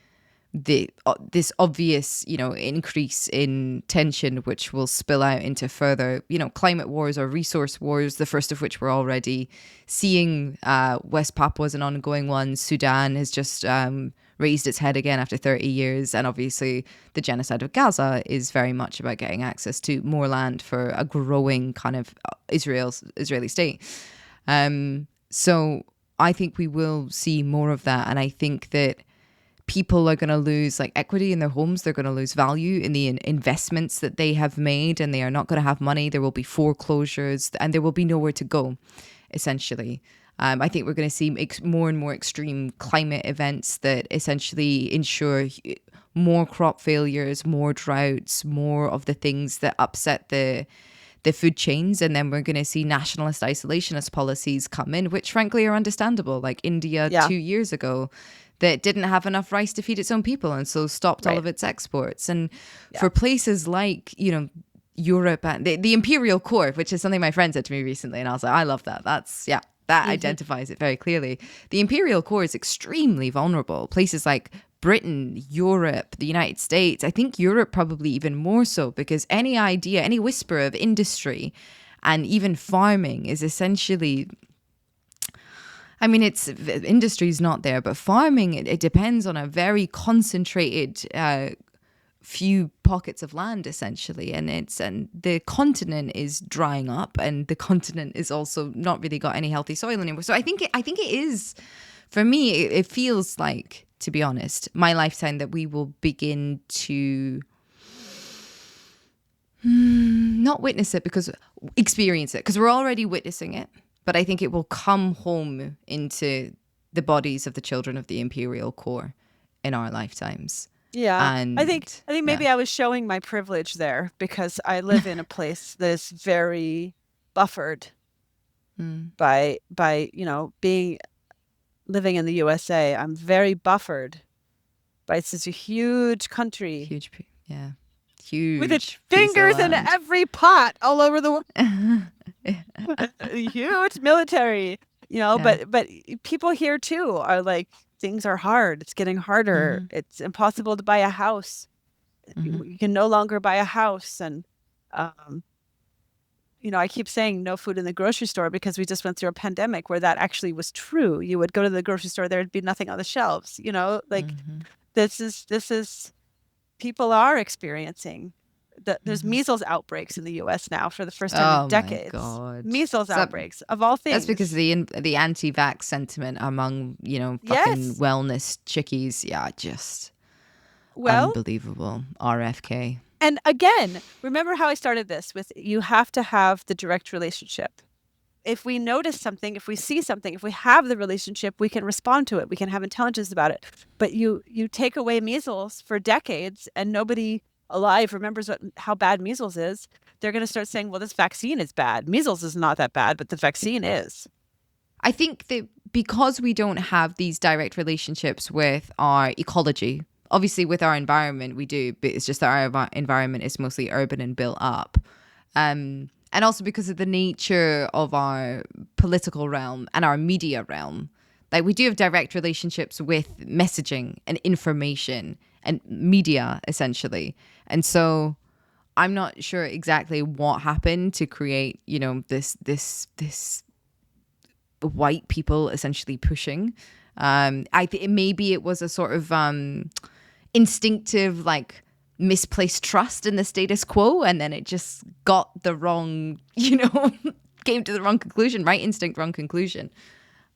this obvious, increase in tension, which will spill out into further, climate wars or resource wars, the first of which we're already seeing. West Papua is an ongoing one. Sudan has just raised its head again after 30 years. And obviously the genocide of Gaza is very much about getting access to more land for a growing kind of Israeli state. So I think we will see more of that. And I think that people are going to lose equity in their homes. They're going to lose value in the investments that they have made, and they are not going to have money. There will be foreclosures, and there will be nowhere to go, essentially. I think we're going to see more and more extreme climate events that essentially ensure more crop failures, more droughts, more of the things that upset the food chains. And then we're going to see nationalist isolationist policies come in, which frankly are understandable, like India 2 years ago, that didn't have enough rice to feed its own people and so stopped all of its exports. And for places like, Europe and the imperial core, which is something my friend said to me recently, and I was like, I love that. That identifies it very clearly. The imperial core is extremely vulnerable. Places like Britain, Europe, the United States, I think Europe probably even more so, because any idea, any whisper of industry and even farming is essentially, I mean, industry's not there, but farming, it depends on a very concentrated few pockets of land, essentially, and the continent is drying up, and the continent is also not really got any healthy soil anymore. So I think it is, for me, it feels like, to be honest, my lifetime that we will begin to not witness it, because experience it, because we're already witnessing it. But I think it will come home into the bodies of the children of the imperial core in our lifetimes. Yeah. And I think maybe I was showing my privilege there, because I live in a place that is very buffered by living in the USA. I'm very buffered by such a huge country. Huge. With its fingers in every pot all over the world. huge military, Yeah. but people here too are like, things are hard. It's getting harder. Mm-hmm. It's impossible to buy a house. Mm-hmm. You can no longer buy a house. And, um, I keep saying no food in the grocery store because we just went through a pandemic where that actually was true. You would go to the grocery store, there'd be nothing on the shelves, like Mm-hmm. this is people are experiencing that. There's Mm-hmm. measles outbreaks in the US now for the first time in Oh my decades. God. Measles So outbreaks of all that's because things. the anti-vax sentiment among, fucking Yes. wellness chickies, yeah, just Well, unbelievable. RFK. and again, remember how I started this with, you have to have the direct relationship. If we notice something, if we see something, if we have the relationship, we can respond to it. We can have intelligence about it. But you take away measles for decades and nobody alive remembers how bad measles is. They're going to start saying, well, this vaccine is bad. Measles is not that bad, but the vaccine is. I think that because we don't have these direct relationships with our ecology, obviously with our environment we do, but it's just that our environment is mostly urban and built up. And also because of the nature of our political realm and our media realm, like we do have direct relationships with messaging and information and media essentially. And so I'm not sure exactly what happened to create, this white people essentially pushing. I think maybe it was a sort of instinctive, like misplaced trust in the status quo, and then it just got the wrong, came to the wrong conclusion, right instinct, wrong conclusion.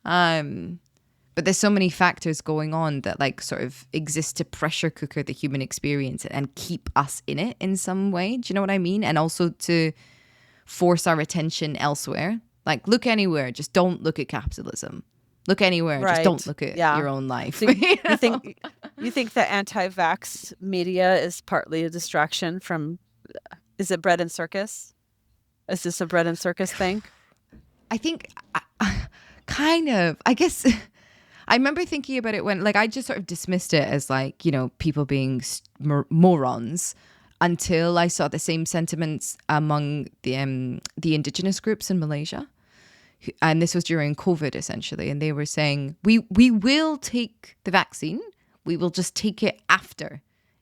But there's so many factors going on that like sort of exist to pressure cooker the human experience and keep us in it in some way. Do you know what I mean? And also to force our attention elsewhere. Like, look anywhere, just don't look at capitalism. Look anywhere, just don't Right. look at Yeah. your own life. So you think the anti-vax media is partly a distraction from, is it bread and circus? Is this a bread and circus thing? I think, kind of, I guess. I remember thinking about it when, like, I just sort of dismissed it as, like, people being morons until I saw the same sentiments among the indigenous groups in Malaysia. And this was during COVID, essentially. And they were saying, we will take the vaccine. We will just take it after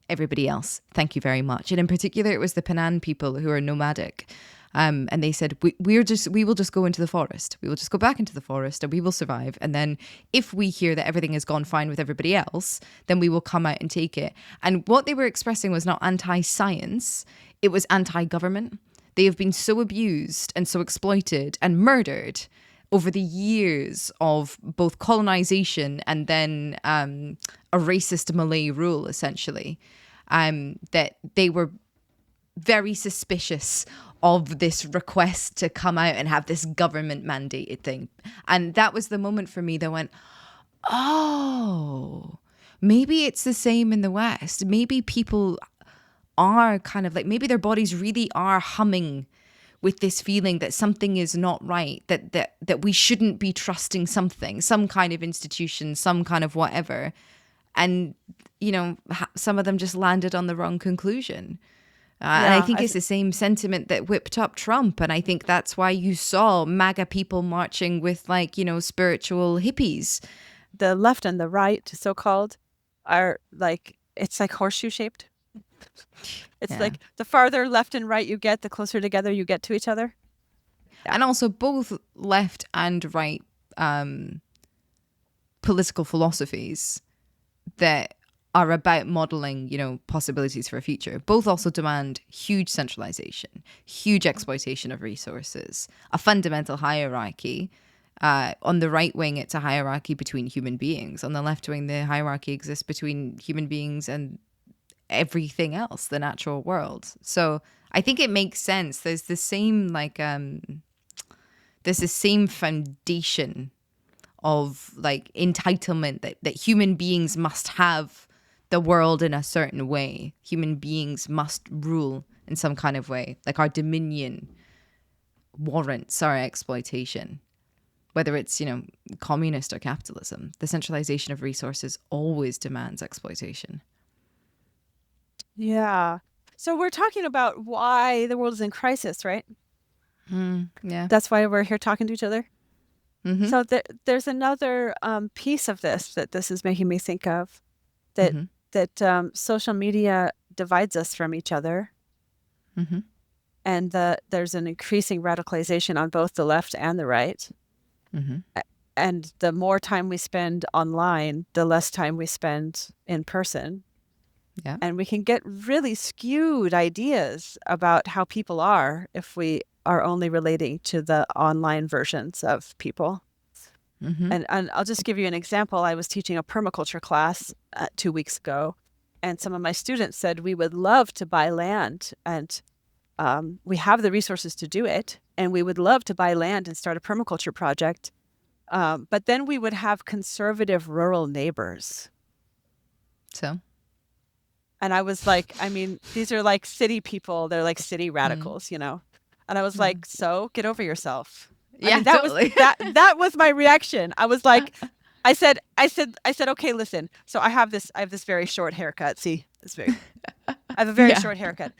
everybody else. Thank you very much. And in particular, it was the Penang people who are nomadic. And they said, we will just go into the forest. We will just go back into the forest and we will survive. And then if we hear that everything has gone fine with everybody else, then we will come out and take it. And what they were expressing was not anti-science. It was anti-government. They have been so abused and so exploited and murdered over the years of both colonization and then a racist Malay rule, essentially, that they were very suspicious of this request to come out and have this government mandated thing. And that was the moment for me that went, oh, maybe it's the same in the West. Maybe people are kind of like, maybe their bodies really are humming with this feeling that something is not right, that we shouldn't be trusting something, some kind of institution, some kind of whatever. And, some of them just landed on the wrong conclusion. And I Yeah, think it's the same sentiment that whipped up Trump. And I think that's why you saw MAGA people marching with spiritual hippies. the left and the right, so-called, are like, it's like horseshoe shaped. It's Yeah. like the farther left and right you get, the closer together you get to each other. Yeah. And also both left and right political philosophies that are about modeling, possibilities for a future. Both also demand huge centralization, huge exploitation of resources, a fundamental hierarchy. On the right wing, it's a hierarchy between human beings. On the left wing, the hierarchy exists between human beings and everything else, the natural world. So I think it makes sense. There's the same there's the same foundation of like entitlement that human beings must have the world in a certain way. Human beings must rule in some kind of way. Like our dominion warrants our exploitation. Whether it's, communist or capitalism, the centralization of resources always demands exploitation. Yeah. So we're talking about why the world is in crisis, right? Yeah. That's why we're here talking to each other. Mm-hmm. So there's another piece of this that this is making me think of, that Mm-hmm. that social media divides us from each other, Mm-hmm. and there's an increasing radicalization on both the left and the right. Mm-hmm. And the more time we spend online, the less time we spend in person. Yeah. And we can get really skewed ideas about how people are if we are only relating to the online versions of people. Mm-hmm. And I'll just give you an example. I was teaching a permaculture class 2 weeks ago, and some of my students said, we would love to buy land, and we have the resources to do it, and we would love to buy land and start a permaculture project. But then we would have conservative rural neighbors. So. And I was like, I mean, these are like city people. They're like city radicals, you know? And I was like, so get over yourself. I Yeah, mean, totally. that was my reaction. I was like, I said, okay, listen. So I have this very short haircut. See, I have a very Yeah. short haircut.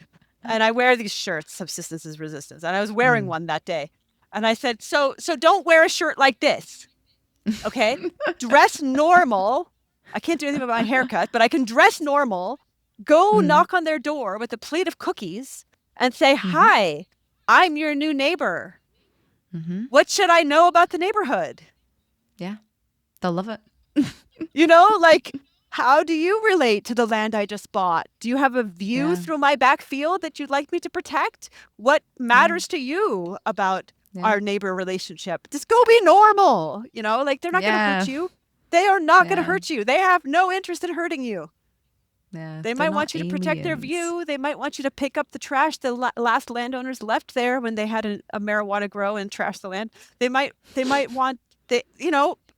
And I wear these shirts, subsistence is resistance. And I was wearing one that day. And I said, so don't wear a shirt like this. Okay? Dress normal. I can't do anything about my haircut, but I can dress normal. Go knock on their door with a plate of cookies and say, hi, I'm your new neighbor. What should I know about the neighborhood? Yeah. They'll love it. You know, like, how do you relate to the land I just bought? Do you have a view through my back field that you'd like me to protect? What matters to you about our neighbor relationship? Just go be normal. You know, like, they're not going to hurt you. They are not going to hurt you. They have no interest in hurting you. Yeah. They might want you to protect their view. They might want you to pick up the trash the last landowners left there when they had a marijuana grow and trashed the land. They might want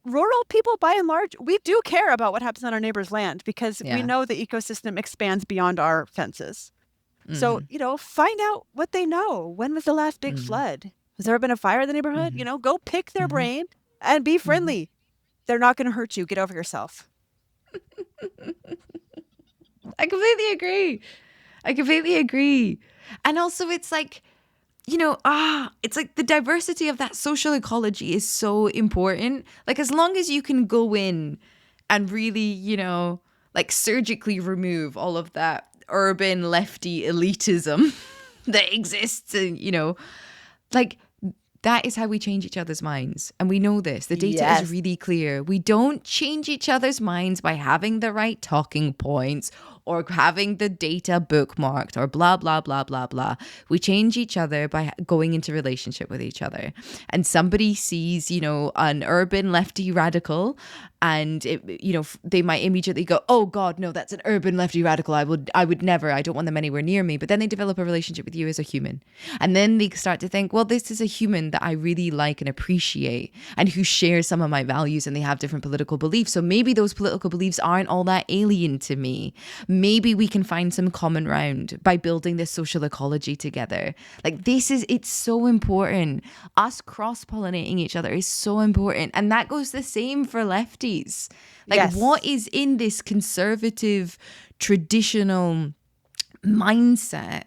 rural people, by and large, we do care about what happens on our neighbor's land because we know the ecosystem expands beyond our fences. So, find out what they know. When was the last big flood? Has there been a fire in the neighborhood? Go pick their brain and be friendly. They're not going to hurt you. Get over yourself. I completely agree. And also it's like, it's like the diversity of that social ecology is so important. Like, as long as you can go in and really, like surgically remove all of that urban lefty elitism that exists, and, like, that is how we change each other's minds. And we know this. The data is really clear. We don't change each other's minds by having the right talking points or having the data bookmarked or blah, blah, blah, blah, blah. We change each other by going into relationship with each other. And somebody sees, an urban lefty radical, and they might immediately go, oh God, no, that's an urban lefty radical. I would never, I don't want them anywhere near me. But then they develop a relationship with you as a human. And then they start to think, well, this is a human that I really like and appreciate and who shares some of my values, and they have different political beliefs. So maybe those political beliefs aren't all that alien to me. Maybe we can find some common ground by building this social ecology together. Like, it's so important. Us cross-pollinating each other is so important. And that goes the same for lefties. Like, what is in this conservative, traditional mindset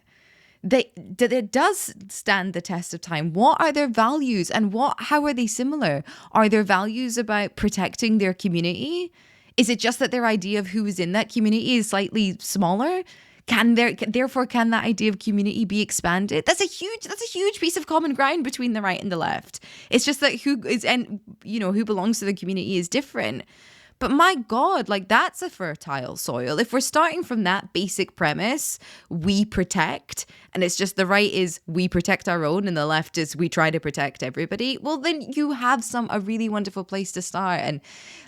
that it does stand the test of time? What are their values, and how are they similar? Are their values about protecting their community? Is it just that their idea of who is in that community is slightly smaller? Therefore, can that idea of community be expanded? That's a huge piece of common ground between the right and the left. It's just that who belongs to the community is different. But my God, like, that's a fertile soil. If we're starting from that basic premise, we protect, and it's just the right is we protect our own and the left is we try to protect everybody, well, then you have a really wonderful place to start. And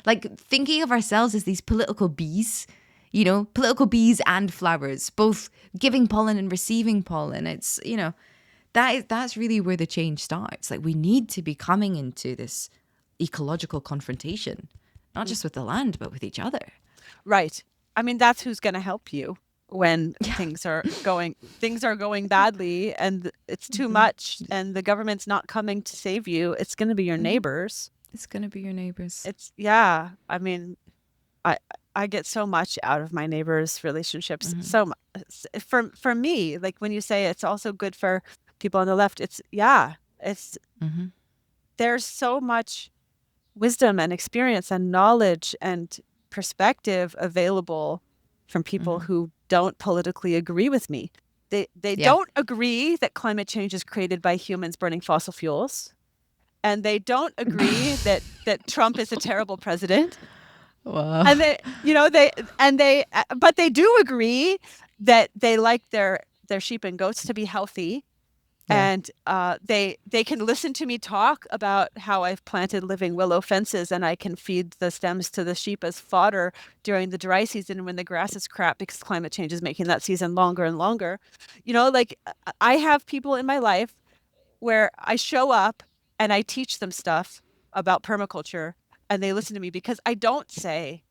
like, thinking of ourselves as these political bees, political bees and flowers, both giving pollen and receiving pollen. It's, that's really where the change starts. Like, we need to be coming into this ecological confrontation, not just with the land, but with each other. Right. I mean, that's who's going to help you when things are going badly and it's too much and the government's not coming to save you. It's going to be your neighbors. It's going to be your neighbors. I mean, I get so much out of my neighbors' relationships. So much. For me, like, when you say it's also good for people on the left, it's It's Mm-hmm. there's so much wisdom and experience and knowledge and perspective available from people Mm-hmm. who don't politically agree with me. They Yeah. don't agree that climate change is created by humans burning fossil fuels, and they don't agree that Trump is a terrible president. Wow. And but they do agree that they like their sheep and goats to be healthy, Yeah. and they can listen to me talk about how I've planted living willow fences and I can feed the stems to the sheep as fodder during the dry season when the grass is crap because climate change is making that season longer and longer. Like I have people in my life where I show up and I teach them stuff about permaculture and they listen to me because I don't say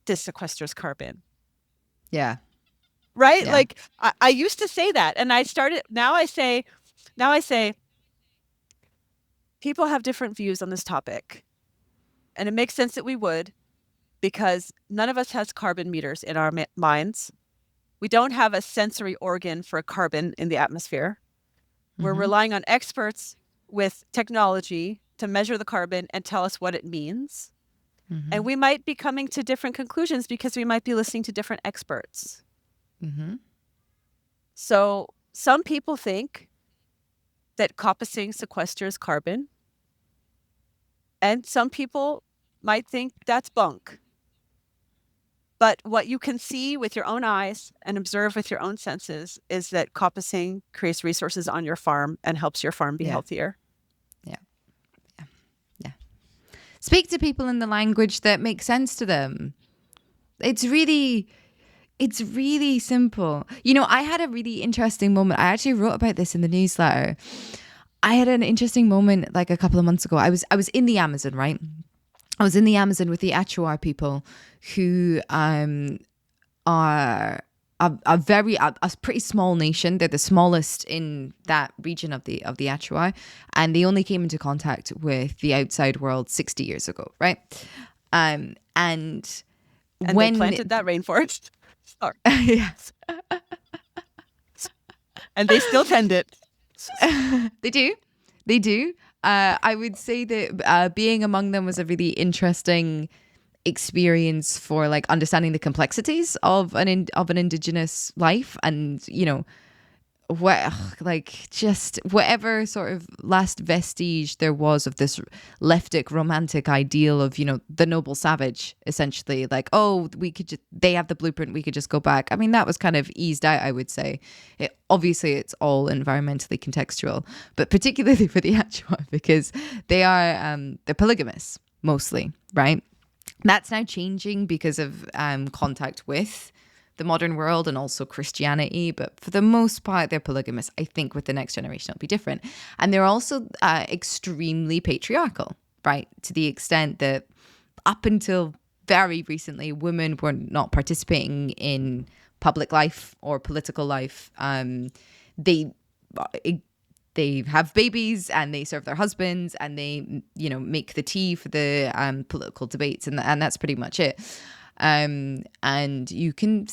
this sequesters carbon. Yeah. Right? Yeah. Like I used to say that and now I say people have different views on this topic. And it makes sense that we would, because none of us has carbon meters in our minds. We don't have a sensory organ for carbon in the atmosphere. We're Mm-hmm. relying on experts with technology to measure the carbon and tell us what it means. Mm-hmm. And we might be coming to different conclusions because we might be listening to different experts. Mm-hmm. So some people think that coppicing sequesters carbon, and some people might think that's bunk. But what you can see with your own eyes and observe with your own senses is that coppicing creates resources on your farm and helps your farm be Yeah. healthier. Yeah. Yeah. Yeah. Speak to people in the language that makes sense to them. It's really simple. I had a really interesting moment. I actually wrote about this in the newsletter. I had an interesting moment like a couple of months ago. I was in the Amazon, right? I was in the Amazon with the Achuar people who are a pretty small nation. They're the smallest in that region of the Achuar, and they only came into contact with the outside world 60 years ago, right? And And they when planted that rainforest. Sorry. yes, And they still tend it. they do. They do. I would say that being among them was a really interesting experience for like understanding the complexities of an indigenous life, and what like just whatever sort of last vestige there was of this leftic romantic ideal of the noble savage, essentially, like, oh, they have the blueprint, we could just go back. I mean, that was kind of eased out, I would say. Obviously it's all environmentally contextual, but particularly for the actual, because they're polygamous mostly, right? That's now changing because of contact with the modern world and also Christianity. But for the most part, they're polygamous. I think with the next generation, it'll be different. And they're also extremely patriarchal, right? To the extent that up until very recently, women were not participating in public life or political life. They have babies and they serve their husbands and they make the tea for the political debates, and that's pretty much it. And you can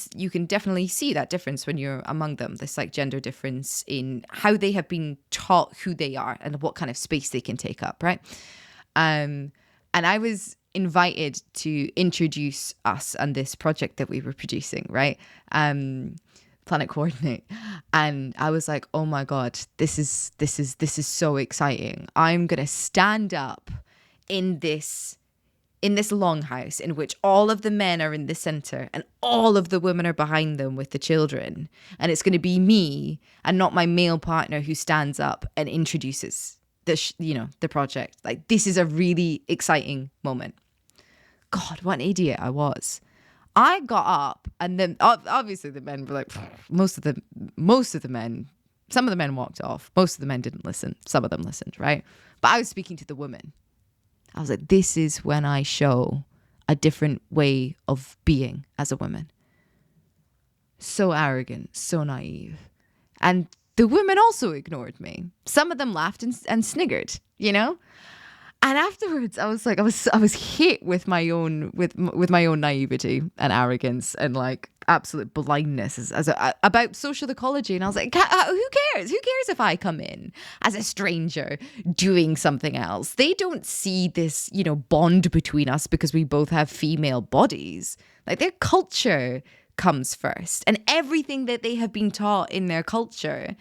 definitely see that difference when you're among them, this like gender difference in how they have been taught who they are and what kind of space they can take up, right? And I was invited to introduce us and this project that we were producing, right? Planet Coordinate. And I was like, oh my God, this is so exciting. I'm gonna stand up in this longhouse in which all of the men are in the center and all of the women are behind them with the children, and it's going to be me and not my male partner who stands up and introduces the project. Like, this is a really exciting moment. God, what an idiot I was. I got up, and then obviously the men were like, most of the men, some of the men walked off, most of the men didn't listen, some of them listened, right? But I was speaking to the women. I was like, this is when I show a different way of being as a woman. So arrogant, so naive. And the women also ignored me. Some of them laughed and sniggered, And afterwards, I was like, I was hit with my own naivety and arrogance, and like absolute blindness about social ecology. And I was like, who cares? Who cares if I come in as a stranger doing something else? They don't see this, bond between us because we both have female bodies. Like, their culture comes first, and everything that they have been taught in their culture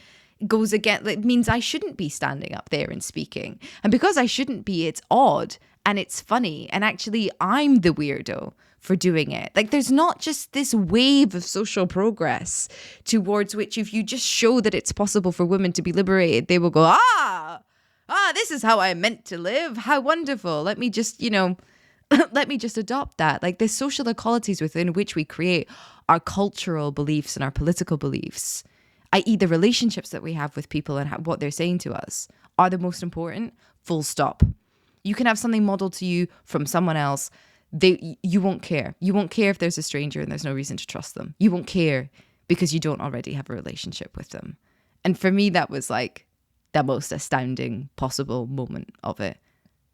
goes against, it means I shouldn't be standing up there and speaking. And because I shouldn't be, it's odd and it's funny. And actually, I'm the weirdo for doing it. Like, there's not just this wave of social progress towards which, if you just show that it's possible for women to be liberated, they will go, this is how I meant to live. How wonderful. Let me just, let me just adopt that. Like, the social equalities within which we create our cultural beliefs and our political beliefs, i.e. the relationships that we have with people and what they're saying to us, are the most important, full stop. You can have something modeled to you from someone else. You won't care. You won't care if there's a stranger and there's no reason to trust them. You won't care because you don't already have a relationship with them. And for me, that was like the most astounding possible moment of it.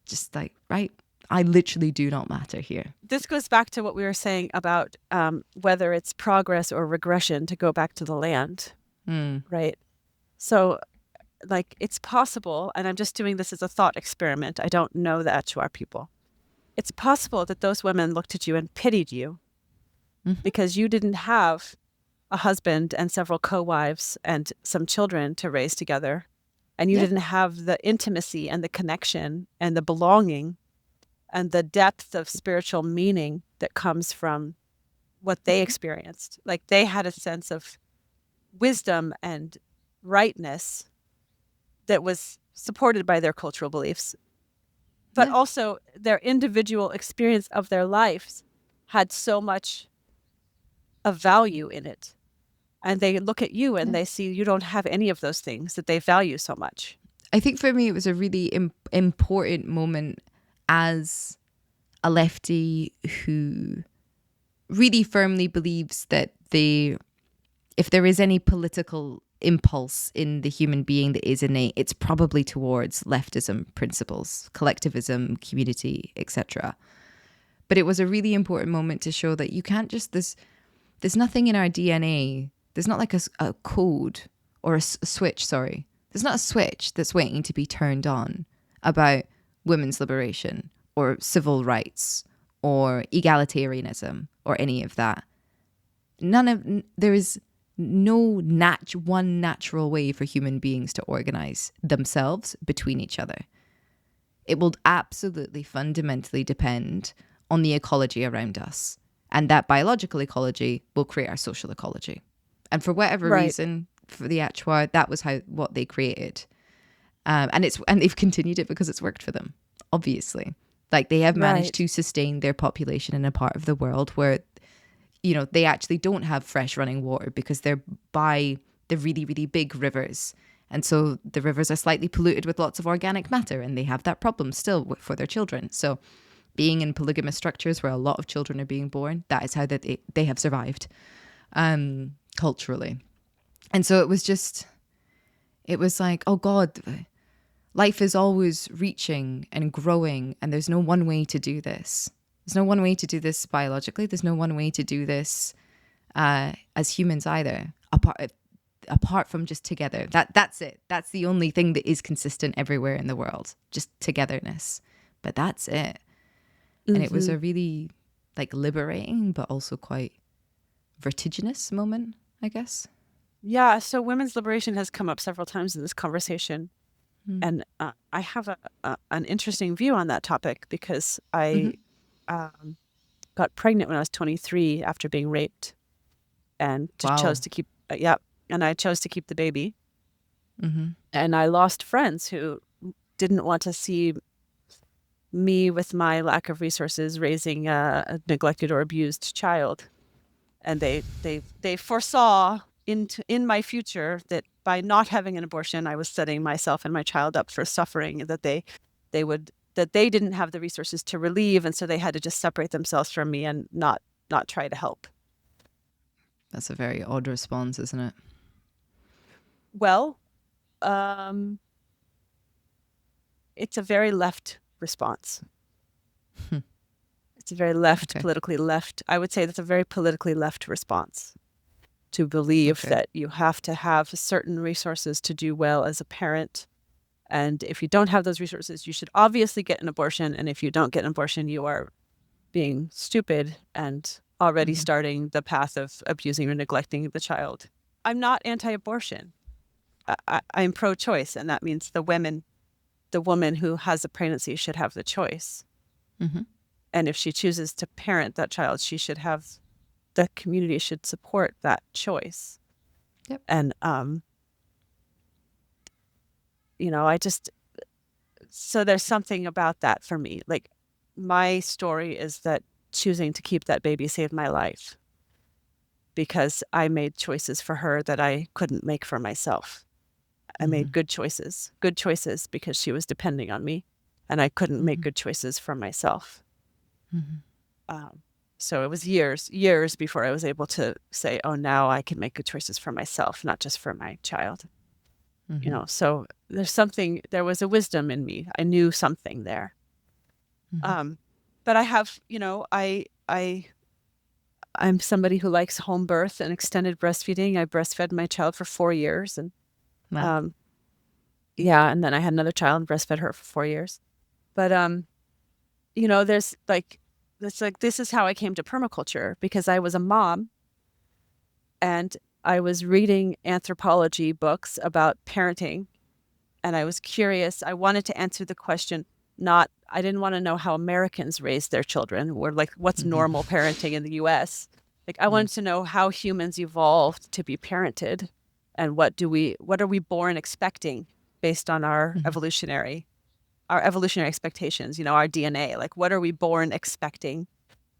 Just like, right, I literally do not matter here. This goes back to what we were saying about whether it's progress or regression, to go back to the land. Right. So, like, it's possible, and I'm just doing this as a thought experiment. I don't know the Achuar people. It's possible that those women looked at you and pitied you because you didn't have a husband and several co-wives and some children to raise together. And you didn't have the intimacy and the connection and the belonging and the depth of spiritual meaning that comes from what they experienced. Like, they had a sense of wisdom and rightness that was supported by their cultural beliefs, but also their individual experience of their lives had so much of value in it. And they look at you and they see you don't have any of those things that they value so much. I think for me, it was a really important moment as a lefty who really firmly believes that if there is any political impulse in the human being that is innate, it's probably towards leftism principles, collectivism, community, etc. But it was a really important moment to show that you can't just, there's nothing in our DNA. There's not like a code or a switch, sorry. There's not a switch that's waiting to be turned on about women's liberation or civil rights or egalitarianism or any of that. There is no one natural way for human beings to organize themselves between each other. It will absolutely fundamentally depend on the ecology around us. And that biological ecology will create our social ecology. And for whatever reason, for the Achuar, that was what they created. And they've continued it because it's worked for them, obviously. Like, they have managed to sustain their population in a part of the world where, they actually don't have fresh running water because they're by the really, really big rivers. And so the rivers are slightly polluted with lots of organic matter, and they have that problem still for their children. So being in polygamous structures where a lot of children are being born, that is how they have survived culturally. And so it was like, oh God, life is always reaching and growing, and there's no one way to do this. There's no one way to do this biologically. There's no one way to do this as humans either, apart from just together. That's it. That's the only thing that is consistent everywhere in the world, just togetherness. But that's it. And it was a really liberating, but also quite vertiginous moment, I guess. Yeah. So women's liberation has come up several times in this conversation. And I have an interesting view on that topic because I got pregnant when I was 23 after being raped, and chose to keep, and I chose to keep the baby. And I lost friends who didn't want to see me with my lack of resources raising a neglected or abused child. And they foresaw in my future that by not having an abortion, I was setting myself and my child up for suffering, that they didn't have the resources to relieve, and so they had to just separate themselves from me and not try to help. That's a very odd response, isn't it? Well, it's a very left response. It's a very left, politically left. I would say that's a very politically left response to believe that you have to have certain resources to do well as a parent. And if you don't have those resources, you should obviously get an abortion. And if you don't get an abortion, you are being stupid and already starting the path of abusing or neglecting the child. I'm not anti-abortion. I'm pro-choice, and that means the woman who has a pregnancy should have the choice. And if she chooses to parent that child, the community should support that choice. Yep. And, so there's something about that for me. Like, my story is that choosing to keep that baby saved my life because I made choices for her that I couldn't make for myself. I made good choices because she was depending on me, and I couldn't make good choices for myself. So it was years before I was able to say, oh, now I can make good choices for myself, not just for my child. So there was a wisdom in me. I knew something there. But I have, I'm somebody who likes home birth and extended breastfeeding. I breastfed my child for 4 years, and and then I had another child and breastfed her for 4 years. But this is how I came to permaculture, because I was a mom and I was reading anthropology books about parenting, and I was curious. I wanted to answer the question, I didn't want to know how Americans raise their children, or like what's normal parenting in the US. Like, I wanted to know how humans evolved to be parented, and what are we born expecting based on our evolutionary expectations, our DNA. Like, what are we born expecting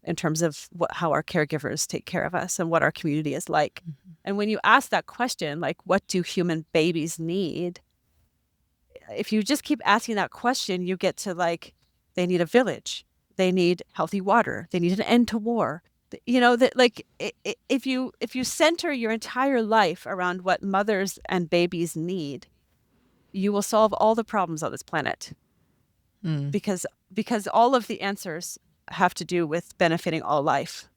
in terms of how our caregivers take care of us and what our community is like? And when you ask that question, like, what do human babies need? If you just keep asking that question, you get to, like, they need a village, they need healthy water, they need an end to war. If you center your entire life around what mothers and babies need, you will solve all the problems on this planet. Because all of the answers have to do with benefiting all life.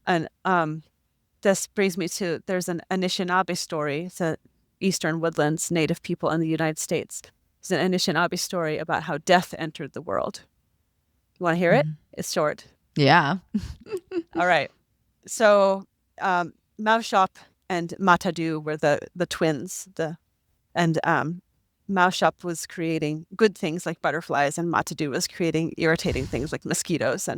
And this brings me to, there's an Anishinaabe story. It's a Eastern Woodlands Native people in the United States. It's an Anishinaabe story about how death entered the world. You want to hear it? It's short. Yeah. All right. So Maushop and Matadu were the twins. Maushop was creating good things like butterflies, and Matadu was creating irritating things like mosquitoes.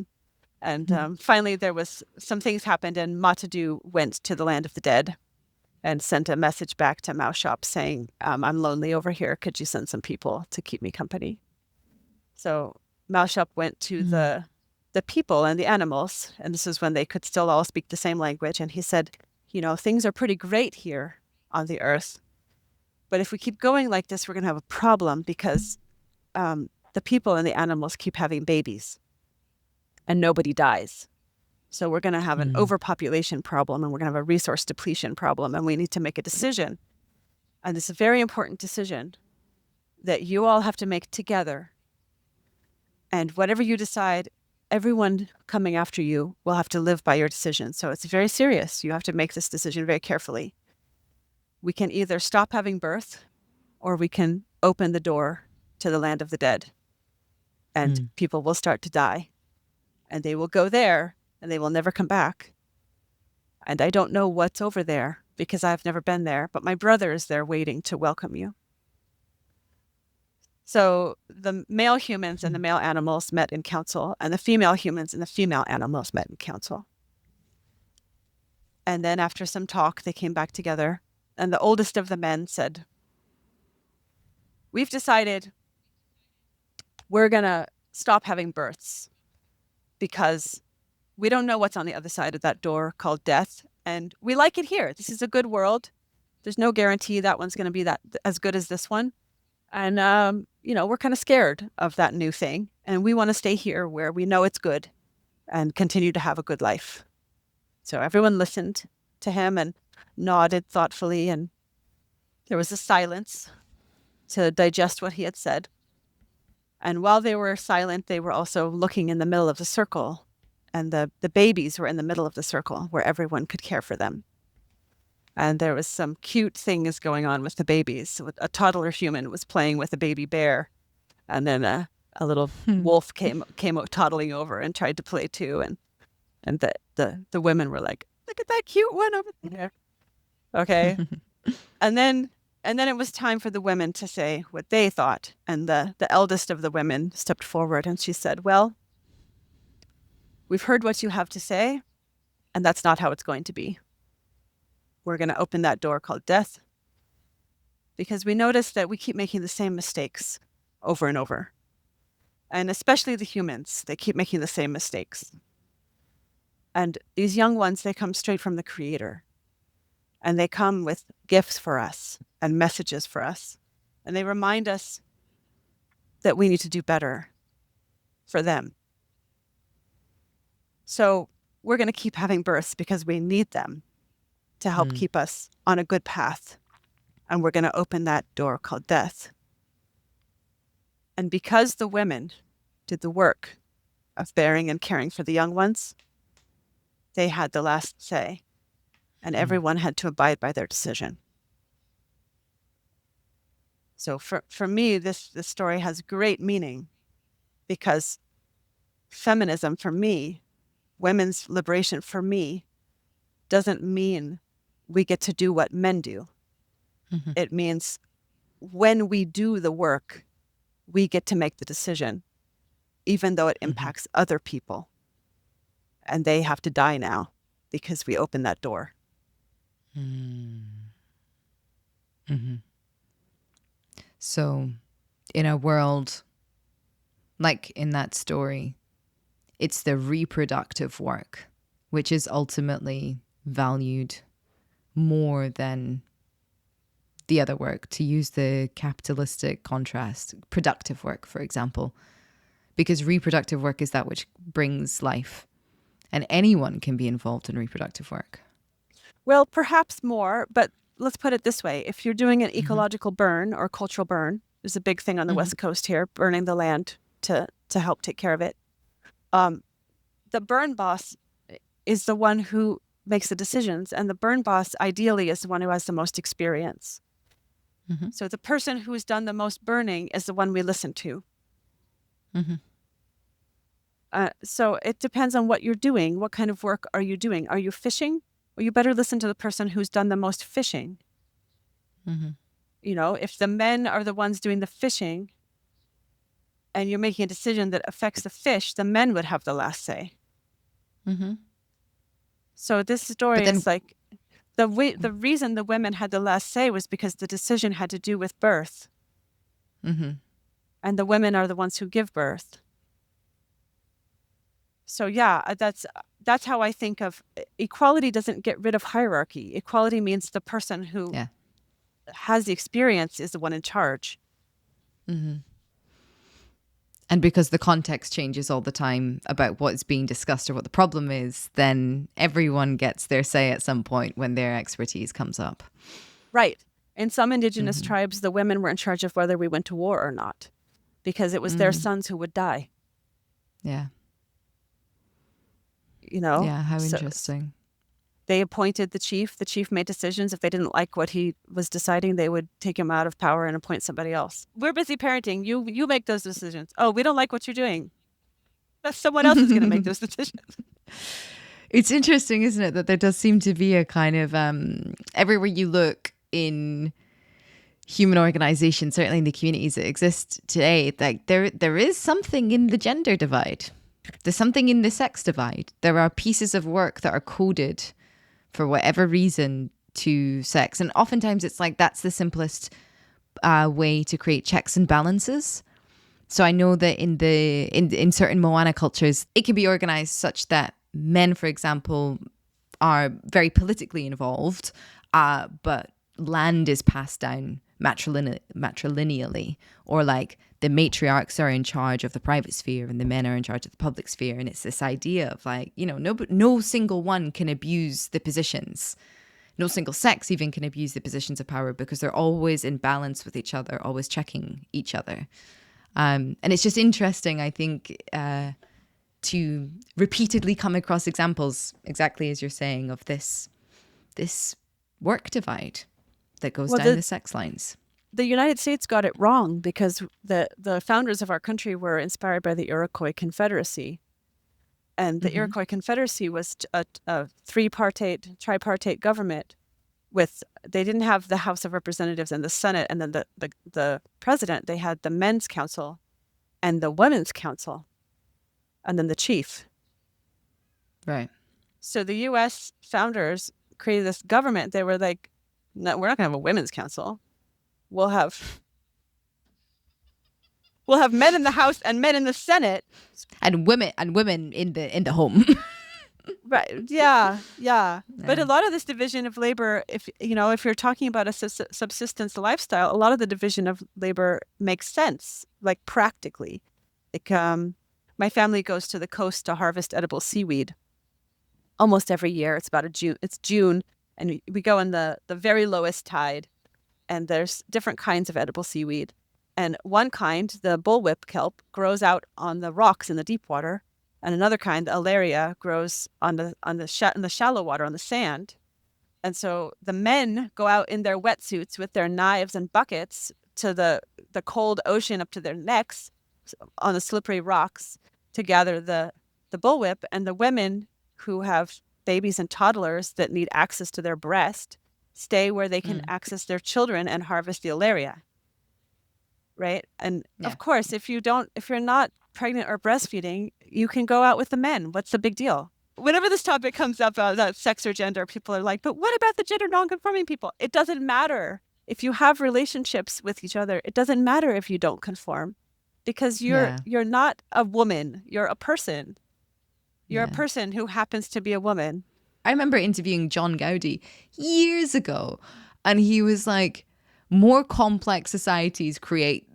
And finally, there was some things happened, and Matadu went to the land of the dead and sent a message back to Maushop saying, I'm lonely over here. Could you send some people to keep me company? So Maushop went to the people and the animals, and this is when they could still all speak the same language. And he said, things are pretty great here on the earth, but if we keep going like this, we're going to have a problem, because the people and the animals keep having babies and nobody dies. So we're going to have an overpopulation problem, and we're going to have a resource depletion problem, and we need to make a decision. And it's a very important decision that you all have to make together. And whatever you decide, everyone coming after you will have to live by your decision. So it's very serious. You have to make this decision very carefully. We can either stop having birth, or we can open the door to the land of the dead. And people will start to die. And they will go there, and they will never come back. And I don't know what's over there, because I've never been there, but my brother is there waiting to welcome you. So the male humans and the male animals met in council, and the female humans and the female animals met in council. And then after some talk, they came back together, and the oldest of the men said, we've decided we're going to stop having births, because we don't know what's on the other side of that door called death. And we like it here. This is a good world. There's no guarantee that one's going to be that as good as this one. And, we're kind of scared of that new thing. And we want to stay here where we know it's good and continue to have a good life. So everyone listened to him and nodded thoughtfully. And there was a silence to digest what he had said. And while they were silent, they were also looking in the middle of the circle. And the babies were in the middle of the circle where everyone could care for them. And there was some cute things going on with the babies. So a toddler human was playing with a baby bear. And then a little wolf came toddling over and tried to play too. And the women were like, look at that cute one over there. Okay. And then it was time for the women to say what they thought. And the eldest of the women stepped forward and she said, well, we've heard what you have to say, and that's not how it's going to be. We're going to open that door called death because we notice that we keep making the same mistakes over and over. And especially the humans, they keep making the same mistakes. And these young ones, they come straight from the Creator. And they come with gifts for us and messages for us. And they remind us that we need to do better for them. So we're going to keep having births because we need them to help keep us on a good path. And we're going to open that door called death. And because the women did the work of bearing and caring for the young ones, they had the last say. And everyone had to abide by their decision. So for me, this story has great meaning because feminism for me, women's liberation for me, doesn't mean we get to do what men do. Mm-hmm. It means when we do the work, we get to make the decision, even though it impacts other people. And they have to die now because we open that door. Mm-hmm. So in a world like in that story, it's the reproductive work, which is ultimately valued more than the other work, to use the capitalistic contrast, productive work, for example, because reproductive work is that which brings life, and anyone can be involved in reproductive work. Well, perhaps more, but let's put it this way. If you're doing an ecological burn or cultural burn, there's a big thing on the West Coast here, burning the land to help take care of it. The burn boss is the one who makes the decisions, and the burn boss ideally is the one who has the most experience. So the person who's done the most burning is the one we listen to. So it depends on what you're doing. What kind of work are you doing? Are you fishing? Well, you better listen to the person who's done the most fishing. You know, if the men are the ones doing the fishing and you're making a decision that affects the fish, the men would have the last say. So this story is like, the reason the women had the last say was because the decision had to do with birth. And the women are the ones who give birth. So yeah, that's how I think of equality. Doesn't get rid of hierarchy. Equality means the person who has the experience is the one in charge. And because the context changes all the time about what's being discussed or what the problem is, then everyone gets their say at some point when their expertise comes up. Right. In some indigenous tribes, the women were in charge of whether we went to war or not, because it was their sons who would die. Yeah. You know? Yeah, how interesting. They appointed the chief. The chief made decisions. If they didn't like what he was deciding, they would take him out of power and appoint somebody else. We're busy parenting. You make those decisions. Oh, we don't like what you're doing. Someone else is going to make those decisions. It's interesting, isn't it, that there does seem to be a kind of everywhere you look in human organizations, certainly in the communities that exist today, like there is something in the gender divide. There's something in the sex divide. There are pieces of work that are coded for whatever reason to sex. And oftentimes it's like that's the simplest way to create checks and balances. So I know that in certain Moana cultures, it can be organized such that men, for example, are very politically involved, but land is passed down matrilineally, or like the matriarchs are in charge of the private sphere and the men are in charge of the public sphere. And it's this idea of like, you know, no single one can abuse the positions. No single sex even can abuse the positions of power because they're always in balance with each other, always checking each other. And it's just interesting, I think, to repeatedly come across examples, exactly as you're saying, of this work divide that goes Well, down the sex lines. the United States got it wrong because the founders of our country were inspired by the Iroquois Confederacy. And the Iroquois Confederacy was a tripartite government they didn't have the House of Representatives and the Senate and then the president. They had the Men's Council and the Women's Council and then the chief. Right. So the U.S. founders created this government. They were like, no, we're not going to have a women's council. We'll have men in the House and men in the Senate, and women in the home. right? Yeah. But a lot of this division of labor, if you're talking about a subsistence lifestyle, a lot of the division of labor makes sense, like practically. Like my family goes to the coast to harvest edible seaweed almost every year. It's June, and we go in the very lowest tide, and there's different kinds of edible seaweed. And one kind, the bullwhip kelp, grows out on the rocks in the deep water, and another kind, the alaria, grows in the shallow water on the sand. And so the men go out in their wetsuits with their knives and buckets to the cold ocean up to their necks on the slippery rocks to gather the bullwhip, and the women who have babies and toddlers that need access to their breast stay where they can access their children and harvest the alaria. Right. And of course, if you're not pregnant or breastfeeding, you can go out with the men. What's the big deal? Whenever this topic comes up about sex or gender, people are like, but what about the gender nonconforming people? It doesn't matter. If you have relationships with each other, it doesn't matter if you don't conform, because you're not a woman. You're a person. You're a person who happens to be a woman. I remember interviewing John Gowdy years ago, and he was like, more complex societies create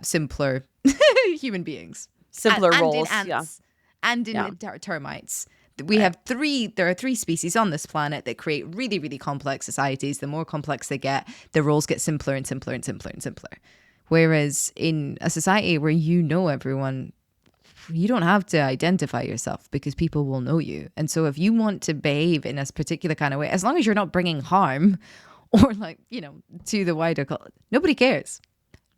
simpler human beings. Simpler and roles. In ants, and in termites. There are 3 species on this planet that create really, really complex societies. The more complex they get, the roles get simpler and simpler and simpler and simpler. Whereas in a society where you know everyone, you don't have to identify yourself because people will know you. And so if you want to behave in a particular kind of way, as long as you're not bringing harm or to the wider culture, nobody cares.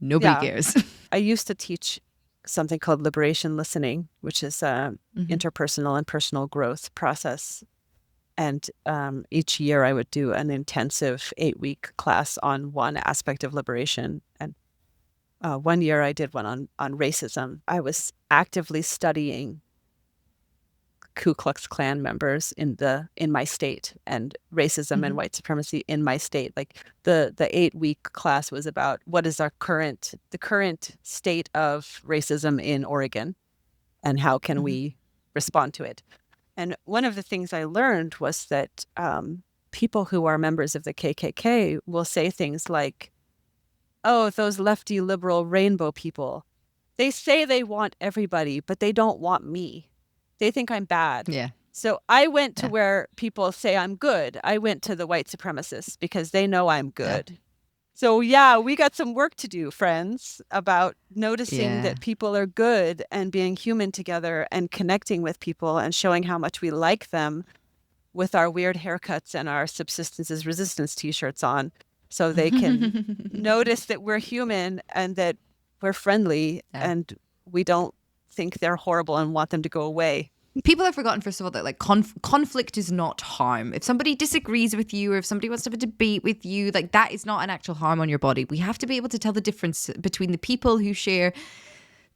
Nobody cares. I used to teach something called liberation listening, which is interpersonal and personal growth process. And each year I would do an intensive 8-week class on one aspect of liberation. And one year I did one on racism. I was actively studying Ku Klux Klan members in my state, and racism and white supremacy in my state. Like the 8-week class was about what is the current state of racism in Oregon, and how can we respond to it. And one of the things I learned was that people who are members of the KKK will say things like, oh, those lefty liberal rainbow people, they say they want everybody, but they don't want me. They think I'm bad. Yeah. So I went to where people say I'm good. I went to the white supremacists because they know I'm good. Yeah. So we got some work to do, friends, about noticing that people are good and being human together and connecting with people and showing how much we like them with our weird haircuts and our subsistence is resistance t-shirts on, so they can notice that we're human and that we're friendly and we don't think they're horrible and want them to go away. People have forgotten, first of all, that like conflict is not harm. If somebody disagrees with you, or if somebody wants to have a debate with you, like that is not an actual harm on your body. We have to be able to tell the difference between the people who share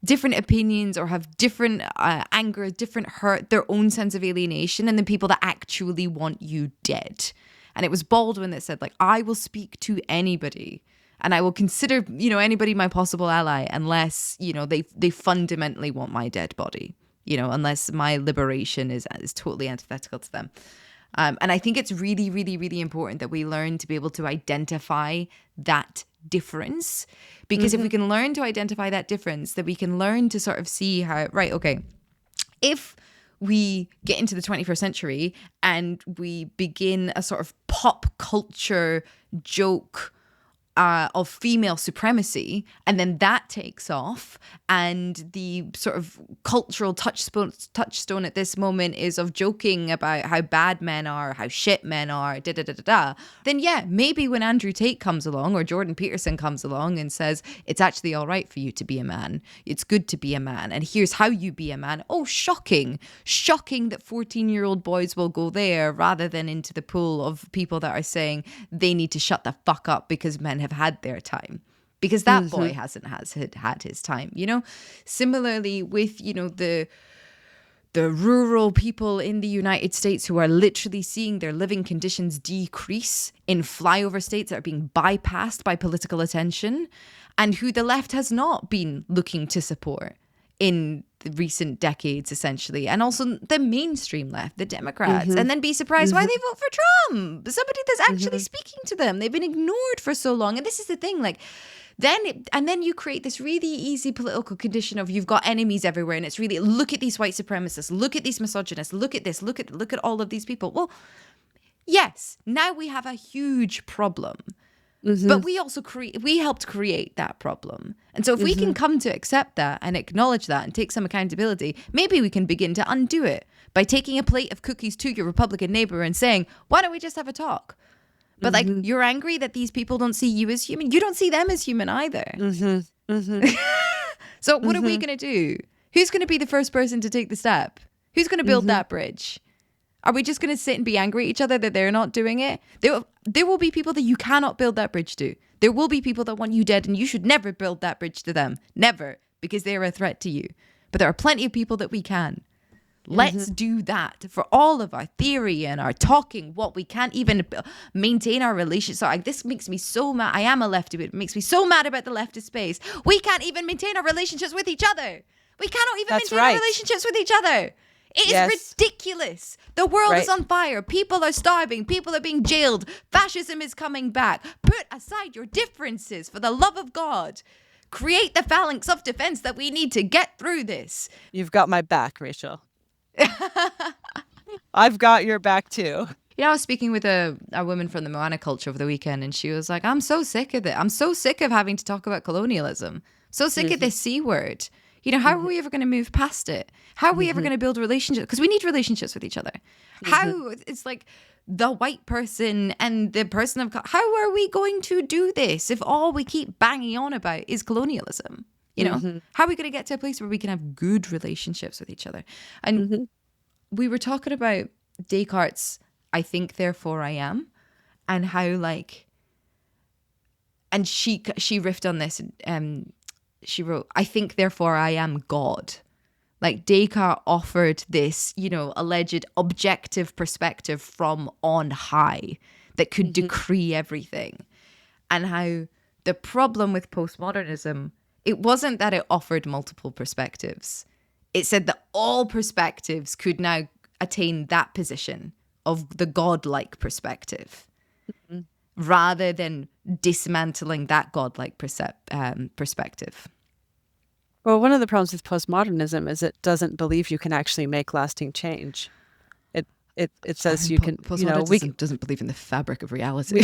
different opinions or have different anger, different hurt, their own sense of alienation, and the people that actually want you dead. And it was Baldwin that said, like, I will speak to anybody and I will consider, anybody my possible ally unless, they fundamentally want my dead body. Unless my liberation is totally antithetical to them. And I think it's really, really, really important that we learn to be able to identify that difference. Because if we can learn to identify that difference, then we can learn to sort of see how, right, okay, if we get into the 21st century and we begin a sort of pop culture joke of female supremacy, and then that takes off, and the sort of cultural touchstone at this moment is of joking about how bad men are, how shit men are, then yeah, maybe when Andrew Tate comes along or Jordan Peterson comes along and says it's actually all right for you to be a man, it's good to be a man, and here's how you be a man. Oh, shocking that 14-year-old boys will go there rather than into the pool of people that are saying they need to shut the fuck up because men have had their time, because that boy hasn't had his time, you know. Similarly with, you know, the rural people in the United States who are literally seeing their living conditions decrease in flyover states that are being bypassed by political attention, and who the left has not been looking to support in the recent decades, essentially. And also the mainstream left, the Democrats, and then be surprised why they vote for Trump, somebody that's actually speaking to them. They've been ignored for so long. And this is the thing, like, then you create this really easy political condition of you've got enemies everywhere, and it's really, look at these white supremacists, look at these misogynists, look at this, look at all of these people. Well, yes, now we have a huge problem. But we also helped create that problem. And so if we can come to accept that and acknowledge that and take some accountability, maybe we can begin to undo it by taking a plate of cookies to your Republican neighbor and saying, why don't we just have a talk? But like, you're angry that these people don't see you as human. You don't see them as human either. So what are we going to do? Who's going to be the first person to take the step? Who's going to build that bridge? Are we just going to sit and be angry at each other that they're not doing it? There will be people that you cannot build that bridge to. There will be people that want you dead, and you should never build that bridge to them. Never, because they're a threat to you. But there are plenty of people that we can. Let's do that for all of our theory and our talking, what we can't even maintain our relationship. So this makes me so mad. I am a lefty, but it makes me so mad about the leftist space. We can't even maintain our relationships with each other. We cannot even maintain our relationships with each other. It is ridiculous. The world is on fire. People are starving. People are being jailed. Fascism is coming back. Put aside your differences, for the love of God. Create the phalanx of defense that we need to get through this. You've got my back, Rachel. I've got your back too. You know, I was speaking with a woman from the Moana culture over the weekend, and she was like, I'm so sick of it. I'm so sick of having to talk about colonialism. So sick of this C word. You know, how are we ever going to move past it? How are we ever going to build relationships? Because we need relationships with each other. How, it's like the white person and the person of, how are we going to do this if all we keep banging on about is colonialism? You know, how are we going to get to a place where we can have good relationships with each other? And we were talking about Descartes' I think, therefore I am, and how like, and she riffed on this, she wrote, I think, therefore I am God. Like Descartes offered this, you know, alleged objective perspective from on high that could decree everything. And how the problem with postmodernism, it wasn't that it offered multiple perspectives. It said that all perspectives could now attain that position of the godlike perspective, rather than dismantling that godlike perspective. Well, one of the problems with postmodernism is it doesn't believe you can actually make lasting change. It says you can. Postmodernism doesn't believe in the fabric of reality.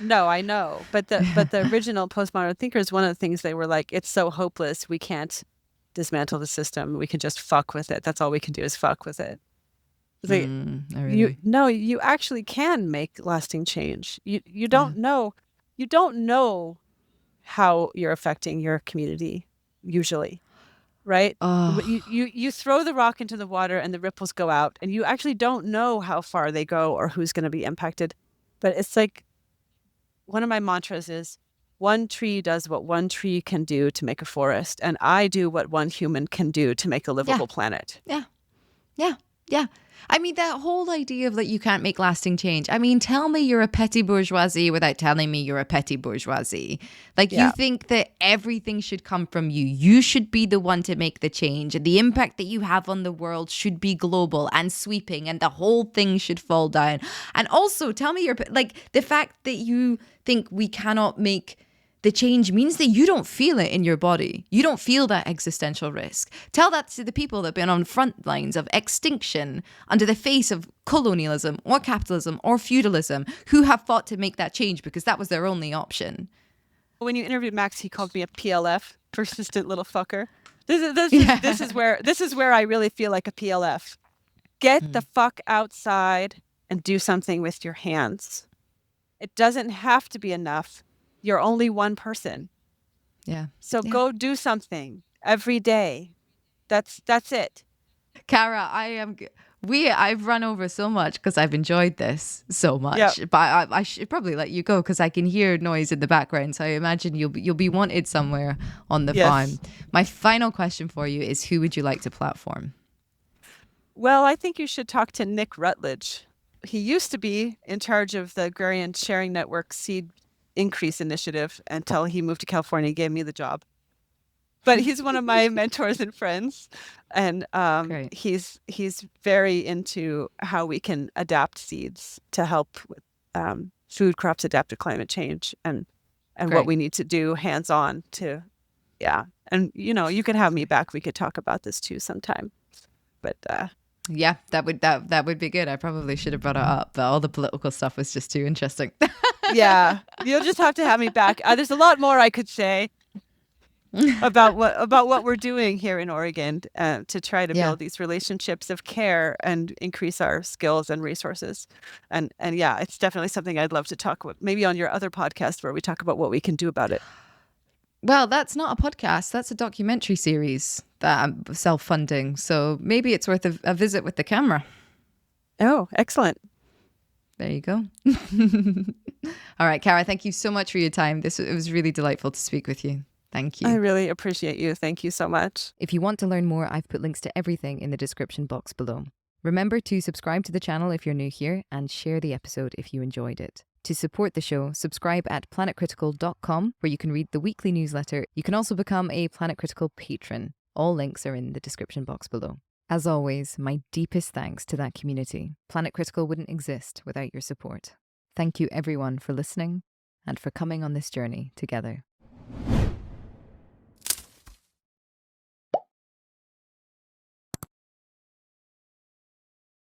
No, I know, but the original postmodern thinkers, one of the things they were like, it's so hopeless, we can't dismantle the system. We can just fuck with it. That's all we can do is fuck with it. Like, you actually can make lasting change. You don't know how you're affecting your community usually, right? You throw the rock into the water and the ripples go out, and you actually don't know how far they go or who's going to be impacted. But it's like, one of my mantras is, one tree does what one tree can do to make a forest, and I do what one human can do to make a livable planet. Yeah. I mean, that whole idea of that you can't make lasting change. I mean, tell me you're a petty bourgeoisie without telling me you're a petty bourgeoisie. Like, you think that everything should come from you. You should be the one to make the change. And the impact that you have on the world should be global and sweeping, and the whole thing should fall down. And also, tell me like, the fact that you think we cannot make the change means that you don't feel it in your body. You don't feel that existential risk. Tell that to the people that have been on front lines of extinction under the face of colonialism or capitalism or feudalism, who have fought to make that change because that was their only option. When you interviewed Max, he called me a PLF, persistent little fucker. This is where I really feel like a PLF. Get the fuck outside and do something with your hands. It doesn't have to be enough. You're only one person. Yeah. So go do something every day. That's it. Cara, I've run over so much because I've enjoyed this so much. Yep. But I should probably let you go because I can hear noise in the background. So I imagine you'll be wanted somewhere on the farm. Yes. My final question for you is, who would you like to platform? Well, I think you should talk to Nick Rutledge. He used to be in charge of the Agrarian Sharing Network Seed Increase Initiative until he moved to California and gave me the job. But he's one of my mentors and friends, and Great. he's very into how we can adapt seeds to help with food crops adapt to climate change and Great. what we need to do hands on to, yeah. And you could have me back. We could talk about this too sometime. But yeah, that would be good. I probably should have brought it up, but all the political stuff was just too interesting. yeah, you'll just have to have me back. There's a lot more I could say about what we're doing here in Oregon to try to build these relationships of care and increase our skills and resources. And yeah, it's definitely something I'd love to talk about, maybe on your other podcast where we talk about what we can do about it. Well, that's not a podcast. That's a documentary series that I'm self-funding. So maybe it's worth a visit with the camera. Oh, excellent. There you go. All right, Cara, thank you so much for your time. It was really delightful to speak with you. Thank you. I really appreciate you. Thank you so much. If you want to learn more, I've put links to everything in the description box below. Remember to subscribe to the channel if you're new here and share the episode if you enjoyed it. To support the show, subscribe at planetcritical.com where you can read the weekly newsletter. You can also become a Planet Critical patron. All links are in the description box below. As always, my deepest thanks to that community. Planet Critical wouldn't exist without your support. Thank you everyone for listening and for coming on this journey together.